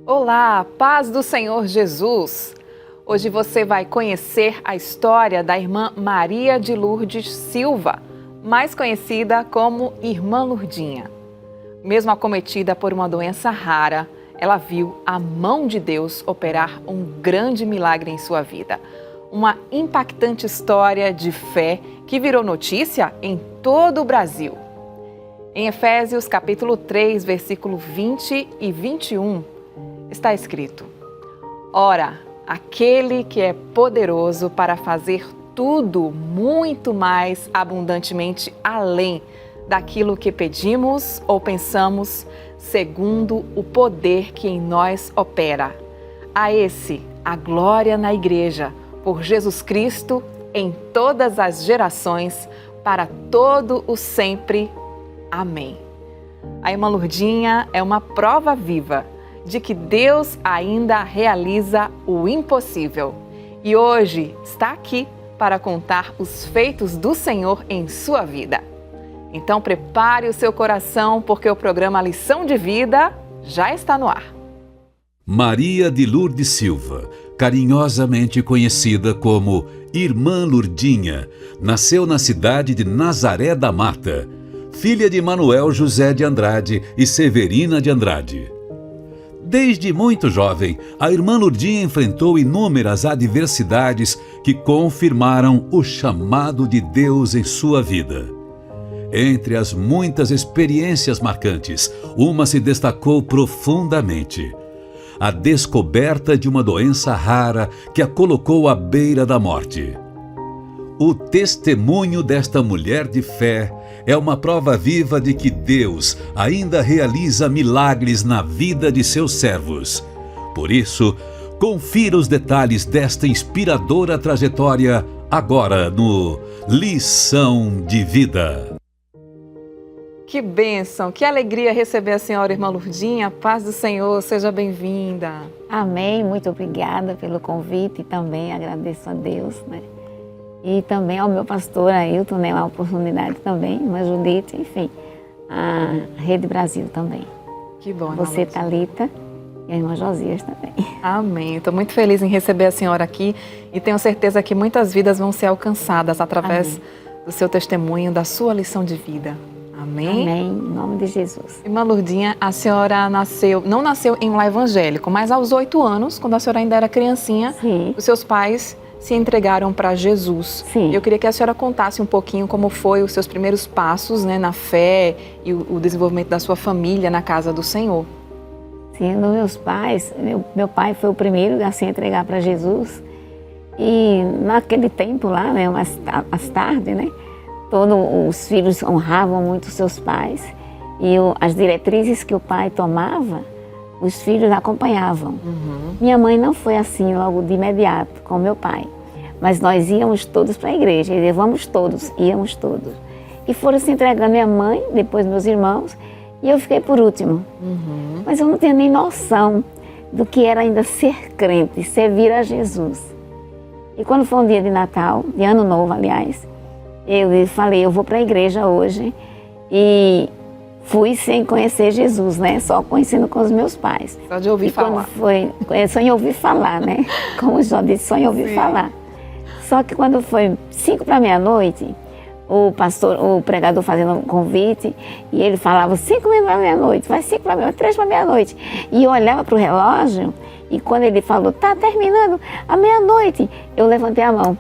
Olá, paz do Senhor Jesus! Hoje você vai conhecer a história da irmã Maria de Lourdes Silva, mais conhecida como Irmã Lourdinha. Mesmo acometida por uma doença rara, ela viu a mão de Deus operar um grande milagre em sua vida. Uma impactante história de fé que virou notícia em todo o Brasil. Em Efésios capítulo 3, versículo 20 e 21, está escrito: Ora, aquele que é poderoso para fazer tudo muito mais abundantemente além daquilo que pedimos ou pensamos, segundo o poder que em nós opera. A esse, a glória na Igreja, por Jesus Cristo, em todas as gerações, para todo o sempre. Amém. A irmã Lourdinha é uma prova viva de que Deus ainda realiza o impossível. E hoje está aqui para contar os feitos do Senhor em sua vida. Então prepare o seu coração, porque o programa Lição de Vida já está no ar. Maria de Lourdes Silva, carinhosamente conhecida como Irmã Lourdinha, nasceu na cidade de Nazaré da Mata, filha de Manuel José de Andrade e Severina de Andrade. Desde muito jovem, a irmã Lourdinha enfrentou inúmeras adversidades que confirmaram o chamado de Deus em sua vida. Entre as muitas experiências marcantes, uma se destacou profundamente: a descoberta de uma doença rara que a colocou à beira da morte. O testemunho desta mulher de fé é uma prova viva de que Deus ainda realiza milagres na vida de seus servos. Por isso, confira os detalhes desta inspiradora trajetória agora no Lição de Vida. Que bênção, que alegria receber a senhora, irmã Lourdinha. Paz do Senhor, seja bem-vinda. Amém, muito obrigada pelo convite e também agradeço a Deus, né? E também ao meu pastor Ailton, né, a oportunidade também, irmã Judite, enfim, a Rede Brasil também. Que bom, irmã Você, Thalita, e a irmã Josias também. Amém. Estou muito feliz em receber a senhora aqui e tenho certeza que muitas vidas vão ser alcançadas através do seu testemunho, da sua lição de vida. Amém? Amém, em nome de Jesus. Irmã Lourdinha, a senhora não nasceu em um lar evangélico, mas aos 8 anos, quando a senhora ainda era criancinha, Sim. Os seus pais se entregaram para Jesus. Sim. Eu queria que a senhora contasse um pouquinho como foi os seus primeiros passos, né, na fé e o desenvolvimento da sua família na casa do Senhor. Sim, meus pais, meu pai foi o primeiro a se entregar para Jesus. E naquele tempo lá, né, mais tarde, né, todos os filhos honravam muito seus pais. E as diretrizes que o pai tomava, os filhos acompanhavam. Minha mãe não foi assim logo de imediato com meu pai. Mas nós íamos todos para a igreja, íamos todos. E foram se entregando minha mãe, depois meus irmãos, e eu fiquei por último. Mas eu não tinha nem noção do que era ainda ser crente, servir a Jesus. E quando foi um dia de Natal, de Ano Novo, aliás, eu falei, eu vou para a igreja hoje. E fui sem conhecer Jesus, né? Só conhecendo com os meus pais. Só de ouvir falar. Só em ouvir falar, né? Como o Jó disse, só em ouvir falar. Só que quando foi 5 para meia-noite, o pregador fazendo um convite, e ele falava 5 para meia-noite, vai 5 para meia-noite, 3 para meia-noite. E eu olhava para o relógio, e quando ele falou, tá terminando a meia-noite, eu levantei a mão.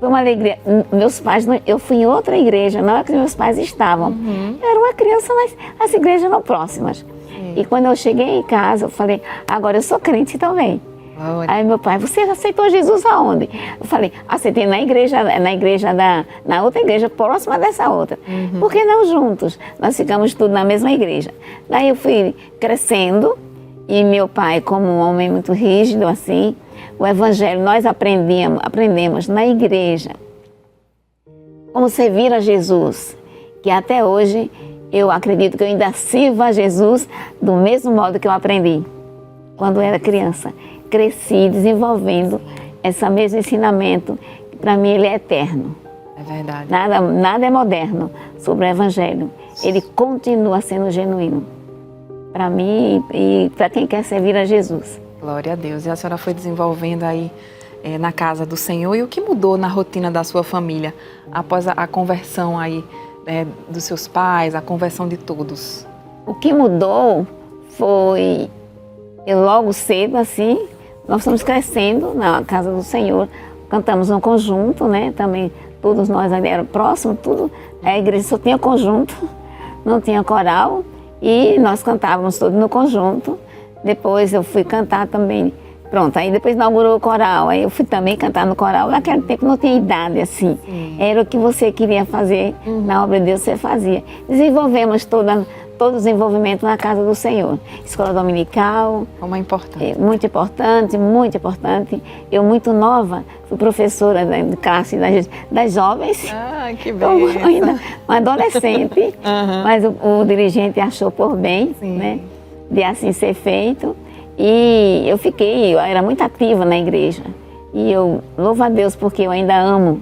Foi uma alegria. Meus pais, eu fui em outra igreja, não é que meus pais estavam. Eu era uma criança, mas as igrejas eram próximas. E quando eu cheguei em casa, eu falei, agora eu sou crente também. Aí meu pai, você aceitou Jesus aonde? Eu falei, aceitei na outra igreja, próxima dessa outra. Por que não juntos? Nós ficamos tudo na mesma igreja. Daí eu fui crescendo, e meu pai, como um homem muito rígido assim, o evangelho nós aprendemos na igreja como servir a Jesus, que até hoje eu acredito que eu ainda sirvo a Jesus do mesmo modo que eu aprendi quando era criança. Cresci desenvolvendo esse mesmo ensinamento, que para mim ele é eterno. É verdade. Nada é moderno sobre o evangelho. Ele continua sendo genuíno. para mim e para quem quer servir a Jesus. Glória a Deus. E a senhora foi desenvolvendo aí na casa do Senhor. E o que mudou na rotina da sua família após a conversão aí dos seus pais, a conversão de todos? O que mudou foi, eu logo cedo assim, nós estamos crescendo na casa do Senhor, cantamos um conjunto, né? Também todos nós ali eram próximos, tudo. A igreja só tinha conjunto, não tinha coral, e nós cantávamos todos no conjunto. Depois eu fui cantar também, pronto, aí depois inaugurou o coral, aí eu fui também cantar no coral. Naquele tempo não tinha idade assim, era o que você queria fazer, na obra de Deus você fazia. Desenvolvemos todo o desenvolvimento na casa do Senhor. Escola dominical. Como é importante. Muito importante, muito importante. Eu, muito nova, fui professora de classe das jovens. Ah, que então, beleza. Ainda uma adolescente, mas o dirigente achou por bem, né, de assim ser feito. E eu era muito ativa na igreja. E eu louvo a Deus porque eu ainda amo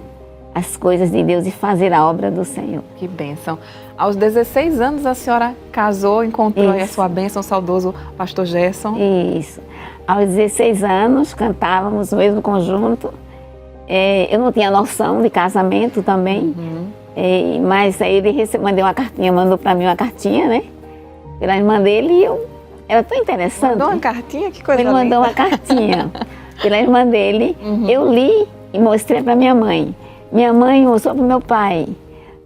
as coisas de Deus e fazer a obra do Senhor. Que bênção. Aos 16 anos a senhora casou, encontrou aí a sua bênção, o saudoso pastor Gerson. Isso. Aos 16 anos cantávamos o mesmo conjunto. Eu não tinha noção de casamento também, mas aí ele mandou para mim uma cartinha, né? Pela irmã dele e era tão interessante. Mandou uma cartinha? Que coisa linda. Ele mandou uma cartinha pela irmã dele. Eu li e mostrei para minha mãe. Minha mãe mostrou para o meu pai.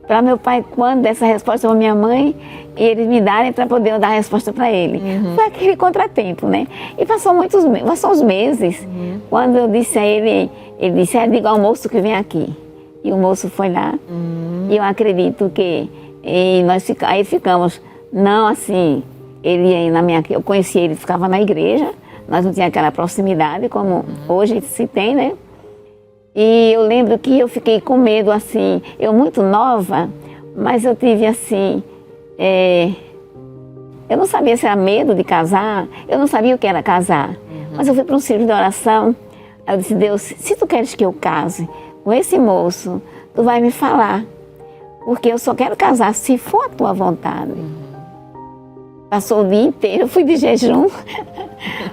Para meu pai, quando dessa resposta para minha mãe, eles me darem para poder eu dar a resposta para ele. Foi aquele contratempo, né? E passou uns meses. Quando eu disse a ele disse, diga ao moço que vem aqui. E o moço foi lá. E eu acredito que aí ficamos, não assim, eu conheci ele, ficava na igreja, nós não tínhamos aquela proximidade como hoje se tem, né? E eu lembro que eu fiquei com medo, assim, eu muito nova, mas eu tive assim, eu não sabia se era medo de casar, eu não sabia o que era casar, mas eu fui para um círculo de oração, eu disse, Deus, se tu queres que eu case com esse moço, tu vai me falar, porque eu só quero casar se for a tua vontade. Passou o dia inteiro, eu fui de jejum,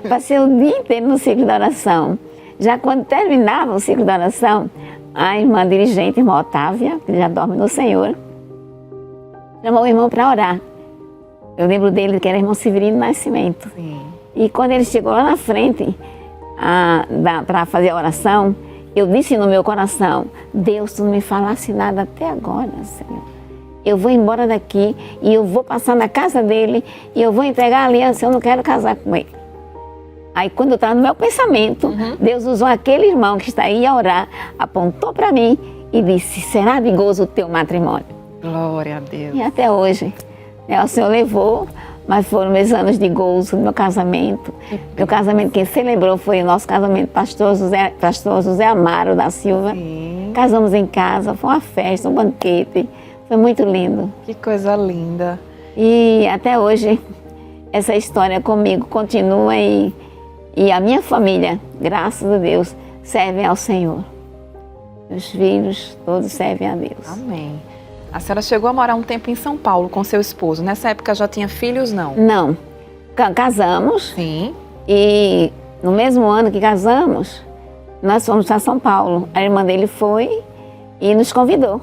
passei o dia inteiro no círculo de oração. Já quando terminava o ciclo da oração, a irmã dirigente, irmã Otávia, que já dorme no Senhor, chamou o irmão para orar. Eu lembro dele que era irmão Severino Nascimento. E quando ele chegou lá na frente para fazer a oração, eu disse no meu coração, Deus, tu não me falasse nada até agora, Senhor. Eu vou embora daqui e eu vou passar na casa dele e eu vou entregar a aliança, eu não quero casar com ele. Aí quando eu estava no meu pensamento, Deus usou aquele irmão que está aí a orar, apontou para mim e disse, será de gozo o teu matrimônio? Glória a Deus. E até hoje, o Senhor levou, mas foram meus anos de gozo no meu casamento. Meu casamento, quem celebrou foi o nosso casamento, pastor José Amaro da Silva. Casamos em casa, foi uma festa, um banquete, foi muito lindo. Que coisa linda. E até hoje, essa história comigo continua e a minha família, graças a Deus, servem ao Senhor. Meus filhos, todos servem a Deus. Amém. A senhora chegou a morar um tempo em São Paulo com seu esposo. Nessa época já tinha filhos, não? Não. Casamos. Sim. E no mesmo ano que casamos, nós fomos para São Paulo. A irmã dele foi e nos convidou.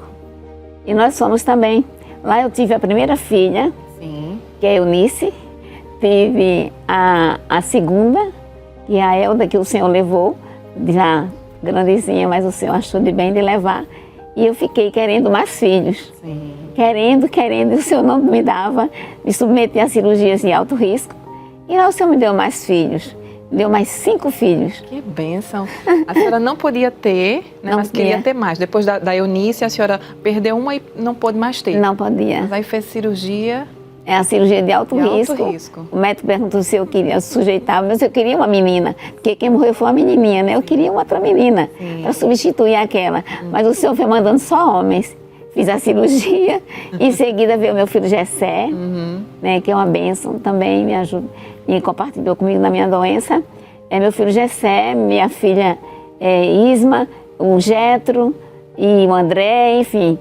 E nós fomos também. Lá eu tive a primeira filha, que é a Eunice. Tive a segunda, que é a Elda, que o Senhor levou, já grandezinha, mas o Senhor achou de bem de levar. E eu fiquei querendo mais filhos. Querendo, e o Senhor não me dava, me submeter a cirurgias de alto risco. E lá o Senhor me deu mais filhos, deu mais 5 filhos. Que bênção. A senhora não podia ter, né, mas queria ter mais. Depois da Eunice, a senhora perdeu uma e não pôde mais ter. Não podia. Mas aí fez cirurgia. É a cirurgia de alto risco. O médico perguntou se eu queria sujeitar, mas eu queria uma menina, porque quem morreu foi uma menininha, né? Eu queria uma outra menina para substituir aquela. Mas o Senhor foi mandando só homens. Fiz a cirurgia, em seguida veio meu filho Gessé, né, que é uma bênção também, me ajuda e compartilhou comigo na minha doença. Meu filho Gessé, minha filha Isma, o Getro e o André, enfim,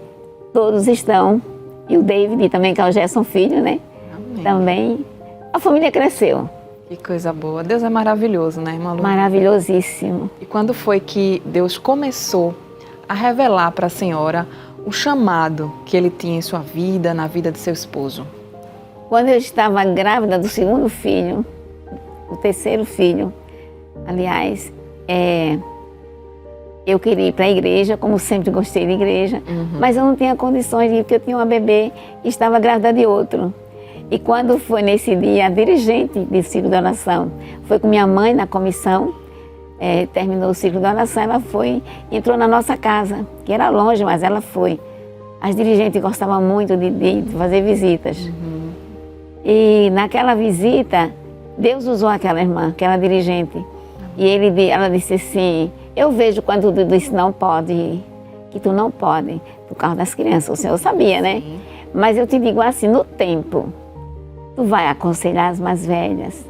todos estão. E o David também, que é o Gerson filho, né? Amém. Também A família cresceu. Que coisa boa. Deus é maravilhoso, né, irmã Lourdinha? Maravilhosíssimo. E quando foi que Deus começou a revelar para a senhora o chamado que Ele tinha em sua vida, na vida de seu esposo? Quando eu estava grávida do segundo filho, o terceiro filho, aliás, eu queria ir para a igreja, como sempre gostei de igreja, mas eu não tinha condições de ir, porque eu tinha uma bebê e estava grávida de outro. E quando foi nesse dia, a dirigente do ciclo de oração foi com minha mãe na comissão, terminou o ciclo de oração, ela foi, entrou na nossa casa, que era longe, mas ela foi. As dirigentes gostavam muito de fazer visitas. E naquela visita, Deus usou aquela irmã, aquela dirigente. E ela disse assim, eu vejo quando tu disse não pode, que tu não pode, por causa das crianças, o Senhor sabia, né? Sim. Mas eu te digo assim, no tempo, tu vai aconselhar as mais velhas,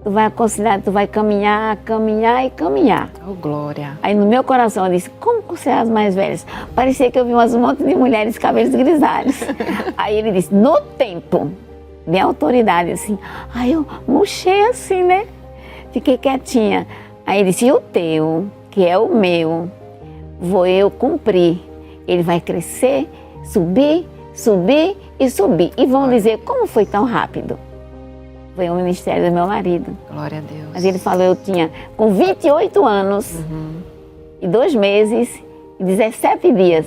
tu vai aconselhar, tu vai caminhar, caminhar e caminhar. Oh, glória. Aí no meu coração eu disse, como aconselhar as mais velhas? Parecia que eu vi um monte de mulheres de cabelos grisalhos. Aí ele disse, no tempo, minha autoridade assim. Aí eu murchei assim, né? Fiquei quietinha. Aí ele disse, e o teu, que é o meu, vou eu cumprir. Ele vai crescer, subir, subir e subir. E vão dizer, como foi tão rápido? Foi o ministério do meu marido. Glória a Deus. Mas ele falou, eu tinha com 28 anos e 2 meses e 17 dias,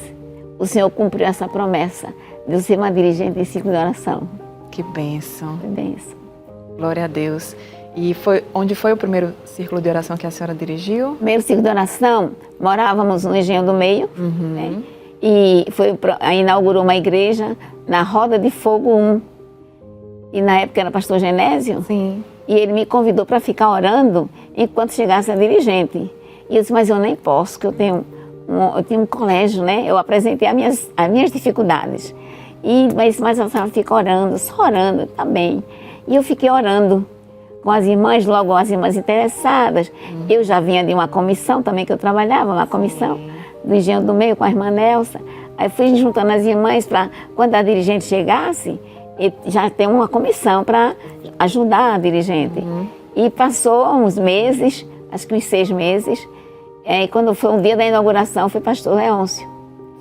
o Senhor cumpriu essa promessa de eu ser uma dirigente de ciclo de oração. Que bênção. Foi bênção. Glória a Deus. E onde foi o primeiro círculo de oração que a senhora dirigiu? Primeiro ciclo de oração, morávamos no Engenho do Meio, né? E aí inaugurou uma igreja na Roda de Fogo 1. E na época era pastor Genésio. Sim. E ele me convidou para ficar orando enquanto chegasse a dirigente. E eu disse, mas eu nem posso, porque eu tenho um colégio, né? Eu apresentei as minhas dificuldades. Mas a senhora fica orando, só orando, tá bem. E eu fiquei orando com as irmãs, logo as irmãs interessadas. Eu já vinha de uma comissão também, que eu trabalhava, uma comissão do Engenho do Meio com a irmã Nelsa. Aí fui juntando as irmãs para, quando a dirigente chegasse, já ter uma comissão para ajudar a dirigente. E passou uns meses, acho que uns 6 meses, e quando foi um dia da inauguração, foi pastor Leôncio.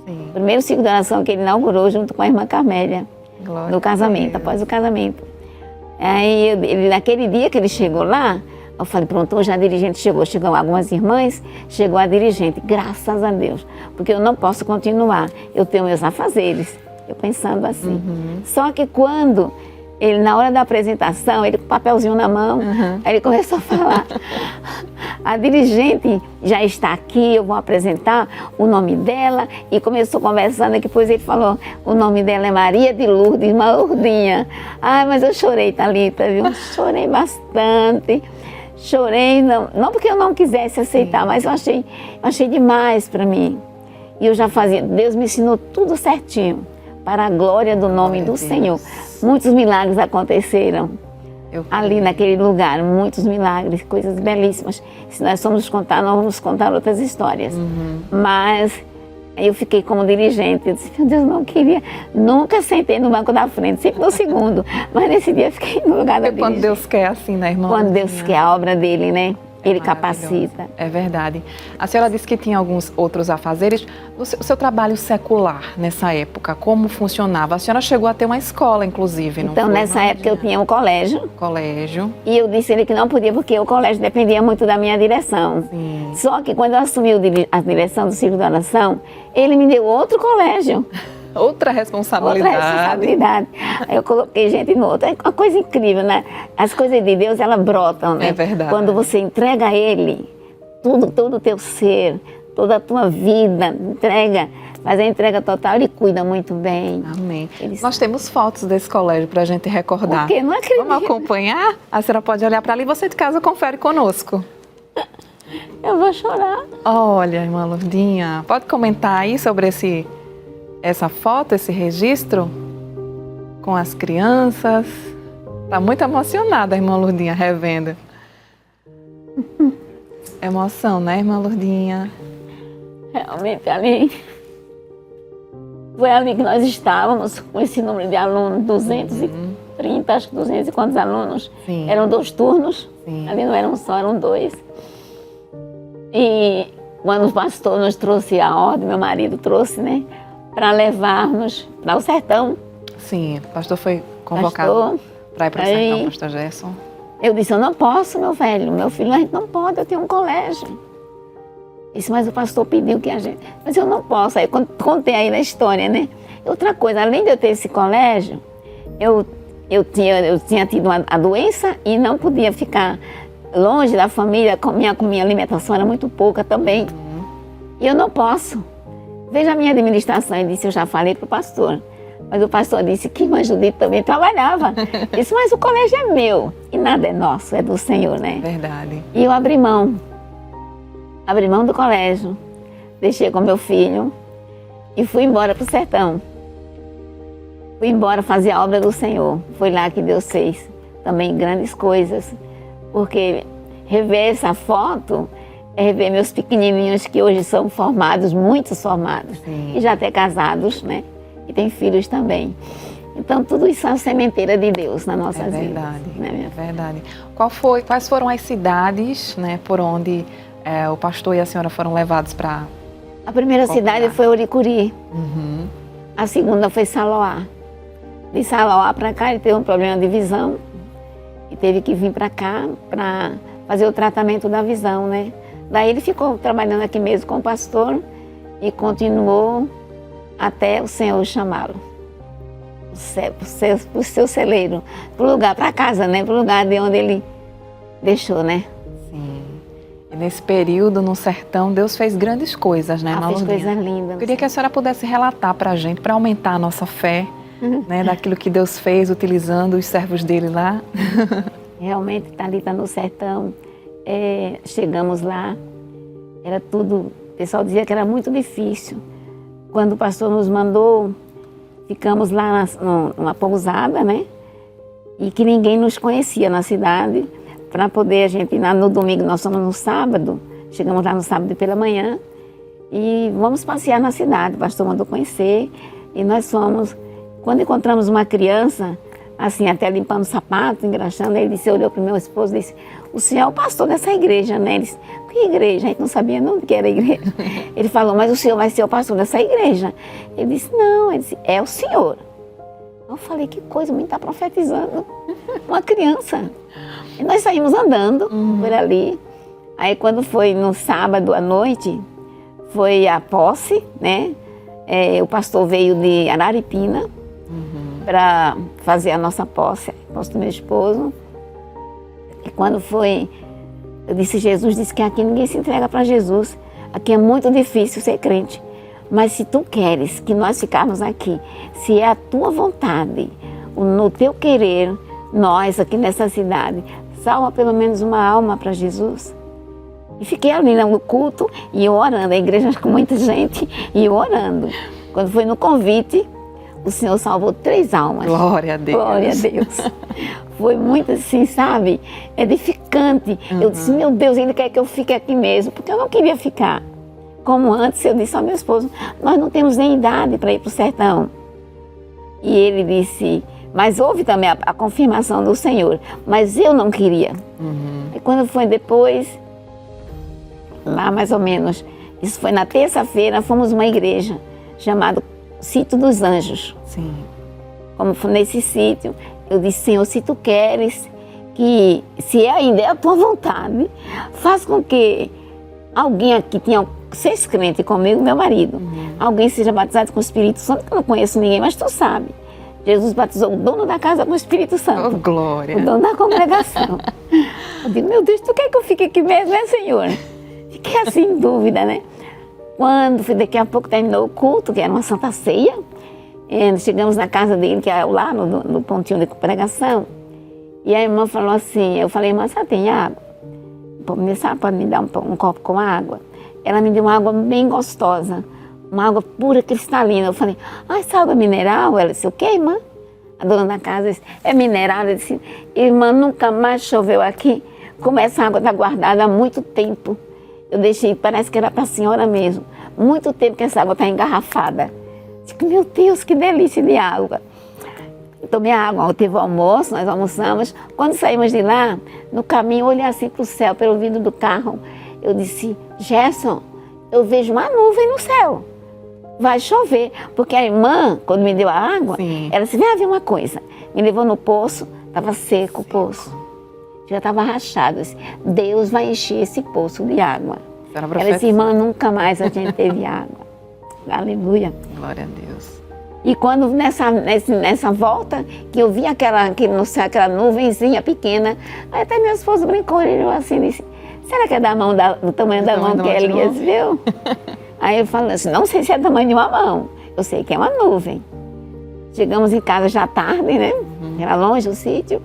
Sim. O primeiro ciclo de oração que ele inaugurou junto com a irmã Carmélia, Glória no casamento, a Deus. após o casamento. Aí, naquele dia que ele chegou lá, eu falei, pronto, hoje a dirigente chegou algumas irmãs, chegou a dirigente, graças a Deus, porque eu não posso continuar, eu tenho meus afazeres, eu pensando assim. Só que quando ele, na hora da apresentação, ele com o papelzinho na mão, aí ele começou a falar, a dirigente já está aqui, eu vou apresentar o nome dela, e começou conversando, e depois ele falou, o nome dela é Maria de Lourdes, uma Lourdinha. Ai, mas eu chorei, Thalita, viu? Chorei bastante. Chorei, não porque eu não quisesse aceitar, mas eu achei demais para mim. E eu já fazia, Deus me ensinou tudo certinho, para a glória do nome do Senhor. Muitos milagres aconteceram ali naquele lugar, muitos milagres, coisas belíssimas. Se nós formos contar, nós vamos contar outras histórias. Mas eu fiquei como dirigente, eu disse, meu Deus, não queria, nunca sentei no banco da frente, sempre no segundo, mas nesse dia eu fiquei no lugar da dirigente. Quando Deus quer assim, né, irmã? Quando Deus quer, a obra dele, né? Ele Maravilhoso. capacita. É verdade. A senhora disse que tinha alguns outros afazeres. O seu trabalho secular nessa época, como funcionava? A senhora chegou a ter uma escola, inclusive, não Então, foi, nessa irmã época eu Lourdinha? tinha um colégio. Colégio. E eu disse a ele que não podia, porque o colégio dependia muito da minha direção. Sim. Só que quando eu assumi a direção do ciclo de oração, ele me deu outro colégio, Outra responsabilidade. outra responsabilidade. Aí eu coloquei gente no outro. É uma coisa incrível, né? As coisas de Deus, elas brotam, né? É verdade. Quando você entrega a Ele todo o teu ser, toda a tua vida, faz a entrega total, Ele cuida muito bem. Amém. Ele- Nós temos fotos desse colégio para a gente recordar. Porque não acredito. Vamos acompanhar? A senhora pode olhar para ali e você de casa confere conosco. Eu vou chorar. Olha, irmã Lourdinha, pode comentar aí sobre essa foto, esse registro com as crianças? Tá muito emocionada a irmã Lourdinha revendo. Emoção, né, irmã Lourdinha? Realmente ali. Foi ali que nós estávamos, com esse número de alunos, 200 e 30, acho que 200 e quantos alunos. Sim. Eram 2 turnos, Sim. ali não eram só, eram 2. E quando o pastor nos trouxe a ordem, meu marido trouxe, né, para levarmos para o sertão. Sim, o pastor foi convocado para ir para o sertão, pastor Gerson. Eu disse, eu não posso, meu velho, meu filho, a gente não pode, eu tenho um colégio. Disse, mas o pastor pediu que a gente... Mas eu não posso, aí eu contei aí na história, né? Outra coisa, além de eu ter esse colégio, eu tinha tido a doença e não podia ficar longe da família, com minha alimentação era muito pouca também. E eu não posso. Veja a minha administração, ele disse, eu já falei para o pastor. Mas o pastor disse que irmã Judite também trabalhava. Disse, mas o colégio é meu e nada é nosso, é do Senhor, né? Verdade. E eu abri mão do colégio, deixei com meu filho e fui embora para o sertão. Fui embora fazer a obra do Senhor. Foi lá que Deus fez também grandes coisas, porque rever essa foto é rever meus pequenininhos que hoje são formados, muitos formados, Sim. e já até casados, né? E tem filhos também. Então, tudo isso é uma sementeira de Deus nas nossas vidas. Né, minha filha? Verdade. Quais foram as cidades, né, por onde o pastor e a senhora foram levados para... A primeira cidade foi Oricuri. Uhum. A segunda foi Saloá. De Saloá para cá, ele teve um problema de visão e teve que vir para cá para fazer o tratamento da visão, né? Daí ele ficou trabalhando aqui mesmo com o pastor e continuou até o Senhor chamá-lo. O seu celeiro, para o lugar, para casa, né? Para o lugar de onde ele deixou, né? Sim. E nesse período, no sertão, Deus fez grandes coisas, né, fez coisas lindas. Eu queria que a senhora pudesse relatar para a gente, para aumentar a nossa fé, né, daquilo que Deus fez utilizando os servos dele lá. Realmente, Thalita, no sertão, chegamos lá, era tudo, o pessoal dizia que era muito difícil. Quando o pastor nos mandou, ficamos lá numa pousada, né? E que ninguém nos conhecia na cidade, para poder a gente ir lá no domingo, nós fomos no sábado, chegamos lá no sábado pela manhã e vamos passear na cidade, o pastor mandou conhecer e nós fomos. Quando encontramos uma criança, assim, até limpando o sapato, engraxando, ele disse, olhou para o meu esposo e disse, o senhor é o pastor dessa igreja, né? Ele disse, que igreja? A gente não sabia não que era igreja. Ele falou, mas o senhor vai ser o pastor dessa igreja. Ele disse, não, ele disse, é o senhor. Eu falei, que coisa, muito está profetizando. Uma criança. E nós saímos andando por ali. Aí quando foi no sábado à noite, foi a posse, né? O pastor veio de Araripina para fazer a nossa posse, a posse do meu esposo. E quando foi, eu disse, Jesus disse que aqui ninguém se entrega para Jesus. Aqui é muito difícil ser crente. Mas se tu queres que nós ficarmos aqui, se é a tua vontade, no teu querer, nós aqui nessa cidade, salva pelo menos uma alma para Jesus. E fiquei ali no culto e eu orando, a igreja com muita gente, e eu orando. Quando foi no convite, o Senhor salvou 3 almas. Glória a Deus. Glória a Deus. Foi muito assim, sabe, edificante. Eu disse, meu Deus, Ele quer que eu fique aqui mesmo, porque eu não queria ficar. Como antes eu disse ao meu esposo, nós não temos nem idade para ir para o sertão. E ele disse, mas houve também a confirmação do Senhor, mas eu não queria. E quando foi depois, lá mais ou menos, isso foi na terça-feira, fomos uma igreja chamada Sítio dos Anjos. Sim. Como foi nesse sítio, eu disse, Senhor, se tu queres, que se ainda é a tua vontade, faz com que alguém aqui tenha 6 crentes comigo, meu marido, alguém seja batizado com o Espírito Santo, que eu não conheço ninguém, mas tu sabe. Jesus batizou o dono da casa com o Espírito Santo. Oh, glória. O dono da congregação. Eu digo, meu Deus, tu quer que eu fique aqui mesmo, né, Senhor? Fiquei assim em dúvida, né? Quando daqui a pouco terminou o culto, que era uma santa ceia, chegamos na casa dele, que é lá no pontinho de pregação, e a irmã falou assim, eu falei, irmã, você tem água? Pode me dar um copo com água? Ela me deu uma água bem gostosa, uma água pura, cristalina. Eu falei, essa água é mineral? Ela disse, o quê, irmã? A dona da casa disse, é mineral? Ela disse, irmã, nunca mais choveu aqui, como essa água está guardada há muito tempo. Eu deixei, parece que era para a senhora mesmo, muito tempo que essa água está engarrafada. Digo, meu Deus, que delícia de água. tomei água, teve o almoço, nós almoçamos. Quando saímos de lá, no caminho, eu olhei assim para o céu, pelo vidro do carro. Eu disse, Gerson, eu vejo uma nuvem no céu. Vai chover. Porque a irmã, quando me deu a água, Sim. ela disse, vem ver uma coisa. Me levou no poço, estava seco o poço. Já estava rachado. Eu disse, Deus vai encher esse poço de água. Ela disse, irmã, nunca mais a gente teve água. Aleluia. Glória a Deus. E quando nessa volta, que eu vi no céu, aquela nuvenzinha pequena, aí até meu esposo brincou, ele olhou assim, disse, será que é do tamanho da mão que Elias viu? Aí eu falei assim, não sei se é do tamanho de uma mão, eu sei que é uma nuvem. Chegamos em casa já tarde, né? Era longe o sítio.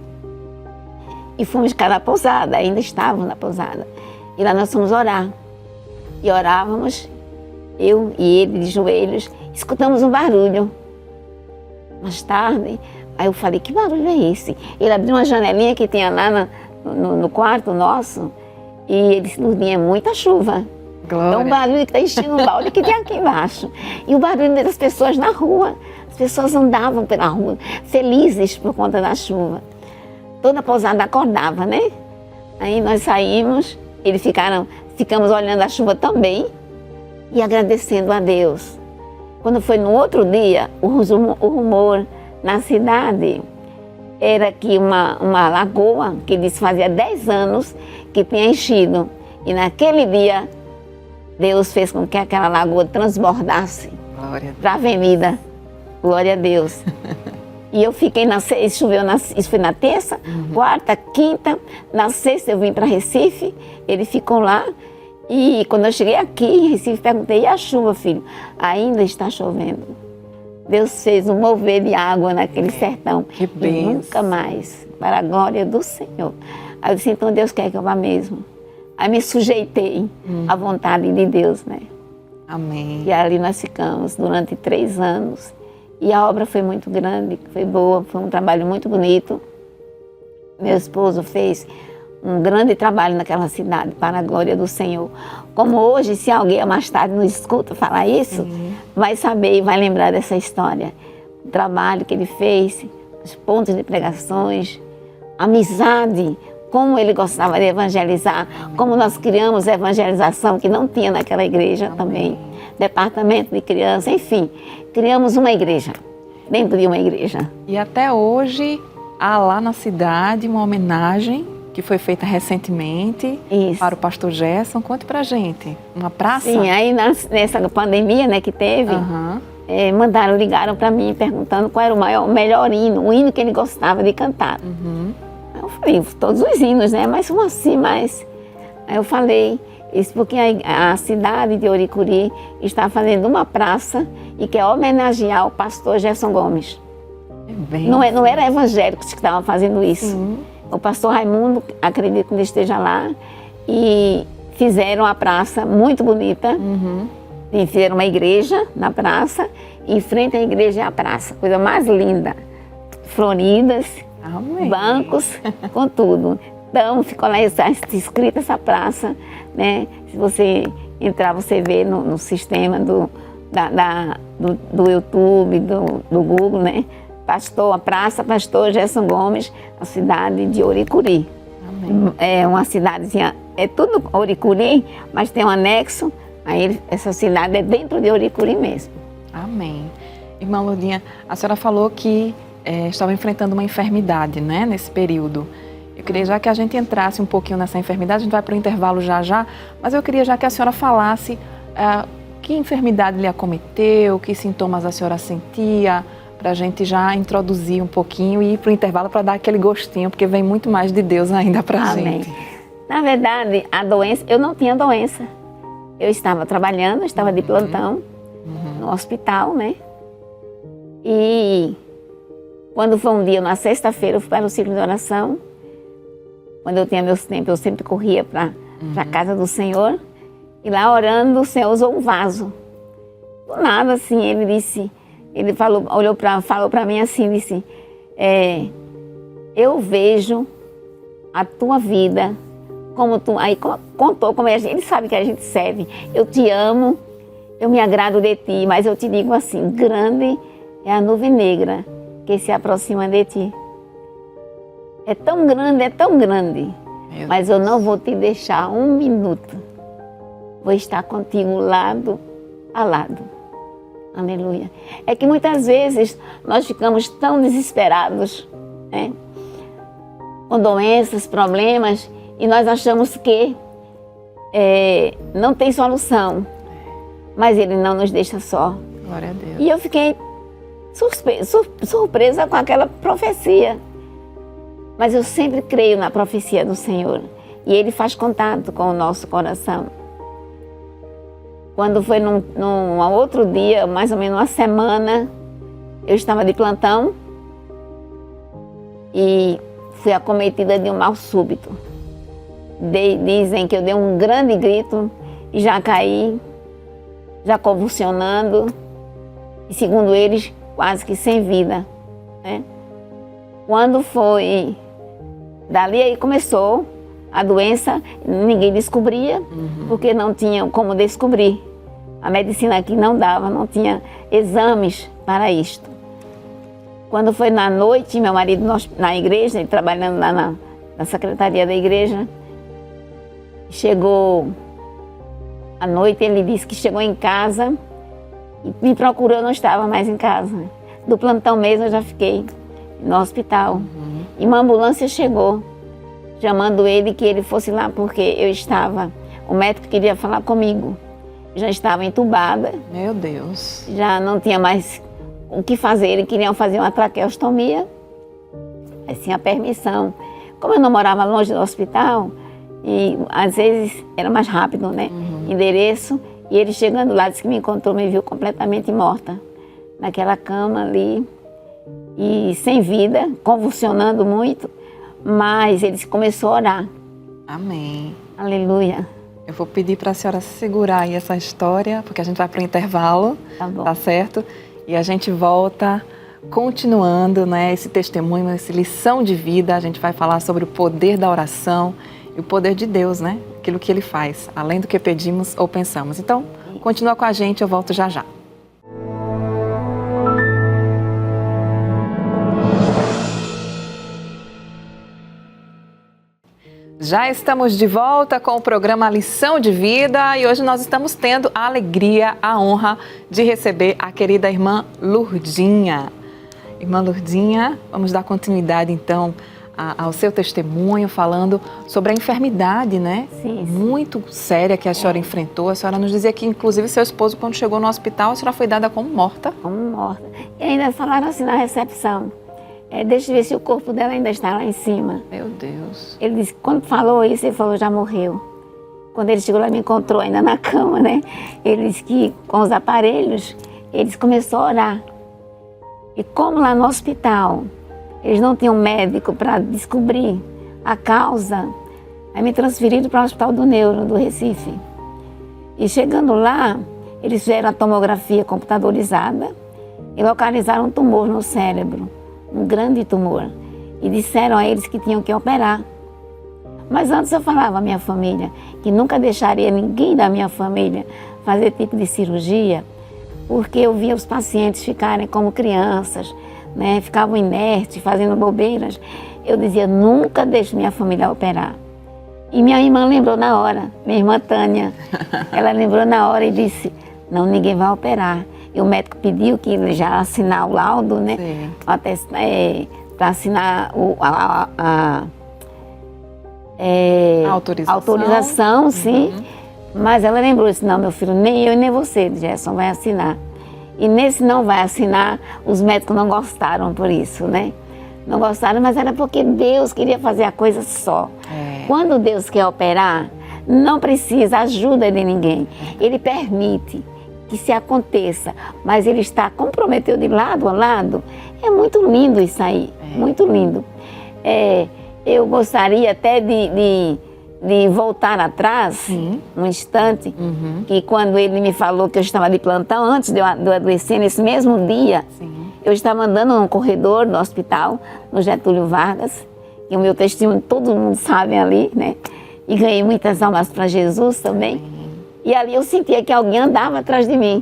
E fomos ficar na pousada, ainda estávamos na pousada. E lá nós fomos orar. E orávamos, eu e ele de joelhos, escutamos um barulho. Mais tarde, aí eu falei, que barulho é esse? Ele abriu uma janelinha que tinha lá no quarto nosso, e ele disse, Lourdinha, é muita chuva. Glória. É um barulho que está enchendo o balde que tem aqui embaixo. E o barulho das pessoas na rua. As pessoas andavam pela rua, felizes por conta da chuva. Toda a pousada acordava, né? Aí nós saímos, ficamos olhando a chuva também e agradecendo a Deus. Quando foi no outro dia, o rumor na cidade era que uma lagoa, que disse fazia 10 anos que tinha enchido. E naquele dia, Deus fez com que aquela lagoa transbordasse para a avenida. Glória a Deus. E eu fiquei choveu isso foi na terça, quarta, quinta, na sexta eu vim para Recife, ele ficou lá. E quando eu cheguei aqui em Recife, perguntei, e a chuva, filho? Ainda está chovendo. Deus fez um mover de água naquele sertão. Que e bênção. nunca mais, para a glória do Senhor. Aí eu disse, então Deus quer que eu vá mesmo. Aí me sujeitei à vontade de Deus, né? Amém. E ali nós ficamos durante 3 anos. E a obra foi muito grande, foi boa, foi um trabalho muito bonito. Meu esposo fez um grande trabalho naquela cidade, para a glória do Senhor. Como hoje, se alguém mais tarde nos escuta falar isso, vai saber e vai lembrar dessa história. O trabalho que ele fez, os pontos de pregações, amizade, como ele gostava de evangelizar, como nós criamos evangelização, que não tinha naquela igreja também. Departamento de criança, enfim, criamos uma igreja, dentro de uma igreja. E até hoje há lá na cidade uma homenagem que foi feita recentemente para o pastor Gerson. Conte pra gente, uma praça? Sim, aí nessa pandemia, né, que teve, ligaram para mim perguntando qual era o melhor hino, o hino que ele gostava de cantar. Eu falei, todos os hinos, né, mas um assim, mas... Aí eu falei, isso porque a cidade de Oricuri está fazendo uma praça e quer homenagear o pastor Gerson Gomes. Não era evangélicos que estavam fazendo isso. Sim. O pastor Raimundo, acredito que ele esteja lá, e fizeram a praça muito bonita. E fizeram uma igreja na praça, e em frente à igreja é a praça, coisa mais linda. Floridas, Amém. Bancos, com tudo. Então, ficou lá escrita essa praça, né? Se você entrar, você vê no sistema do YouTube, do Google, né? A praça Pastor Gerson Gomes, a cidade de Oricuri. Amém. É uma cidadezinha, é tudo Oricuri, mas tem um anexo, aí essa cidade é dentro de Oricuri mesmo. Amém. Irmã Lourdinha, a senhora falou que estava enfrentando uma enfermidade, né, nesse período. Eu queria já que a gente entrasse um pouquinho nessa enfermidade, a gente vai para o intervalo já, mas eu queria já que a senhora falasse que enfermidade lhe acometeu, que sintomas a senhora sentia, para a gente já introduzir um pouquinho e ir para o intervalo para dar aquele gostinho, porque vem muito mais de Deus ainda para a gente. Na verdade, a doença, eu não tinha doença. Eu estava trabalhando, estava de plantão no hospital, né? E quando foi um dia, na sexta-feira, eu fui para o ciclo de oração. Quando eu tinha meus tempos, eu sempre corria para a casa do Senhor. E lá orando, o Senhor usou um vaso. Do nada, assim, ele falou para mim assim, disse, eu vejo a tua vida como tu... Aí contou como ele sabe que a gente serve. Eu te amo, eu me agrado de ti, mas eu te digo assim, grande é a nuvem negra que se aproxima de ti. É tão grande, mas eu não vou te deixar um minuto. Vou estar contigo lado a lado. Aleluia. É que muitas vezes nós ficamos tão desesperados, né? Com doenças, problemas, e nós achamos que não tem solução. Mas Ele não nos deixa só. Glória a Deus. E eu fiquei surpresa com aquela profecia. Mas eu sempre creio na profecia do Senhor. E Ele faz contato com o nosso coração. Quando foi num outro dia, mais ou menos uma semana, eu estava de plantão e fui acometida de um mal súbito. Dizem que eu dei um grande grito e já caí, já convulsionando, e segundo eles, quase que sem vida, né? Quando foi, dali aí começou a doença, ninguém descobria, porque não tinha como descobrir. A medicina aqui não dava, não tinha exames para isto. Quando foi na noite, meu marido na igreja, ele trabalhando lá na secretaria da igreja, chegou à noite, ele disse que chegou em casa e me procurou, eu não estava mais em casa. Do plantão mesmo eu já fiquei no hospital. E uma ambulância chegou, chamando ele que ele fosse lá porque eu estava, o médico queria falar comigo. Já estava entubada. Meu Deus. Já não tinha mais o que fazer, eles queriam fazer uma traqueostomia. Aí tinha permissão. Como eu não morava longe do hospital, e às vezes era mais rápido, né? Endereço. E ele chegando lá, disse que me encontrou, me viu completamente morta. Naquela cama ali, e sem vida, convulsionando muito. Mas ele começou a orar. Amém. Aleluia. Eu vou pedir para a senhora segurar aí essa história, porque a gente vai para o intervalo, Tá bom. tá certo? E a gente volta continuando, né, esse testemunho, essa lição de vida. A gente vai falar sobre o poder da oração e o poder de Deus, né? Aquilo que Ele faz, além do que pedimos ou pensamos. Então, continua com a gente, eu volto já já. Já estamos de volta com o programa Lição de Vida e hoje nós estamos tendo a alegria, a honra de receber a querida irmã Lurdinha. Irmã Lurdinha, vamos dar continuidade então ao seu testemunho, falando sobre a enfermidade, né? Sim. Muito séria que a senhora enfrentou. A senhora nos dizia que, inclusive, seu esposo, quando chegou no hospital, a senhora foi dada como morta. Como morta. E ainda falaram assim na recepção. Deixa eu ver se o corpo dela ainda está lá em cima. Meu Deus. Ele disse, quando falou isso, ele falou, já morreu. Quando ele chegou lá, me encontrou ainda na cama, né? Ele disse que com os aparelhos, eles começaram a orar. E como lá no hospital, eles não tinham médico para descobrir a causa, aí me transferiram para o Hospital do Neuro, do Recife. E chegando lá, eles fizeram a tomografia computadorizada e localizaram um tumor no cérebro. Um grande tumor, e disseram a eles que tinham que operar. Mas antes eu falava à minha família que nunca deixaria ninguém da minha família fazer tipo de cirurgia, porque eu via os pacientes ficarem como crianças, né? Ficavam inertes, fazendo bobeiras. Eu dizia, nunca deixe minha família operar. E minha irmã lembrou na hora, minha irmã Tânia, ela lembrou na hora e disse, não, ninguém vai operar. E o médico pediu que ele já assinar o laudo, né? Para assinar a autorização, sim. Mas ela lembrou, disse, não, meu filho, nem eu nem você, Gerson, vai assinar. E nesse não vai assinar, os médicos não gostaram por isso, né? Não gostaram, mas era porque Deus queria fazer a coisa só. Quando Deus quer operar, não precisa ajuda de ninguém. Ele permite que se aconteça, mas ele está comprometido de lado a lado. É muito lindo isso aí, muito lindo. Eu gostaria até de voltar atrás, um instante, que quando ele me falou que eu estava de plantão, antes de eu adoecer, nesse mesmo dia, eu estava andando num corredor do hospital, no Getúlio Vargas, e o meu testemunho todo mundo sabe ali, né? E ganhei muitas almas para Jesus também. E ali eu sentia que alguém andava atrás de mim.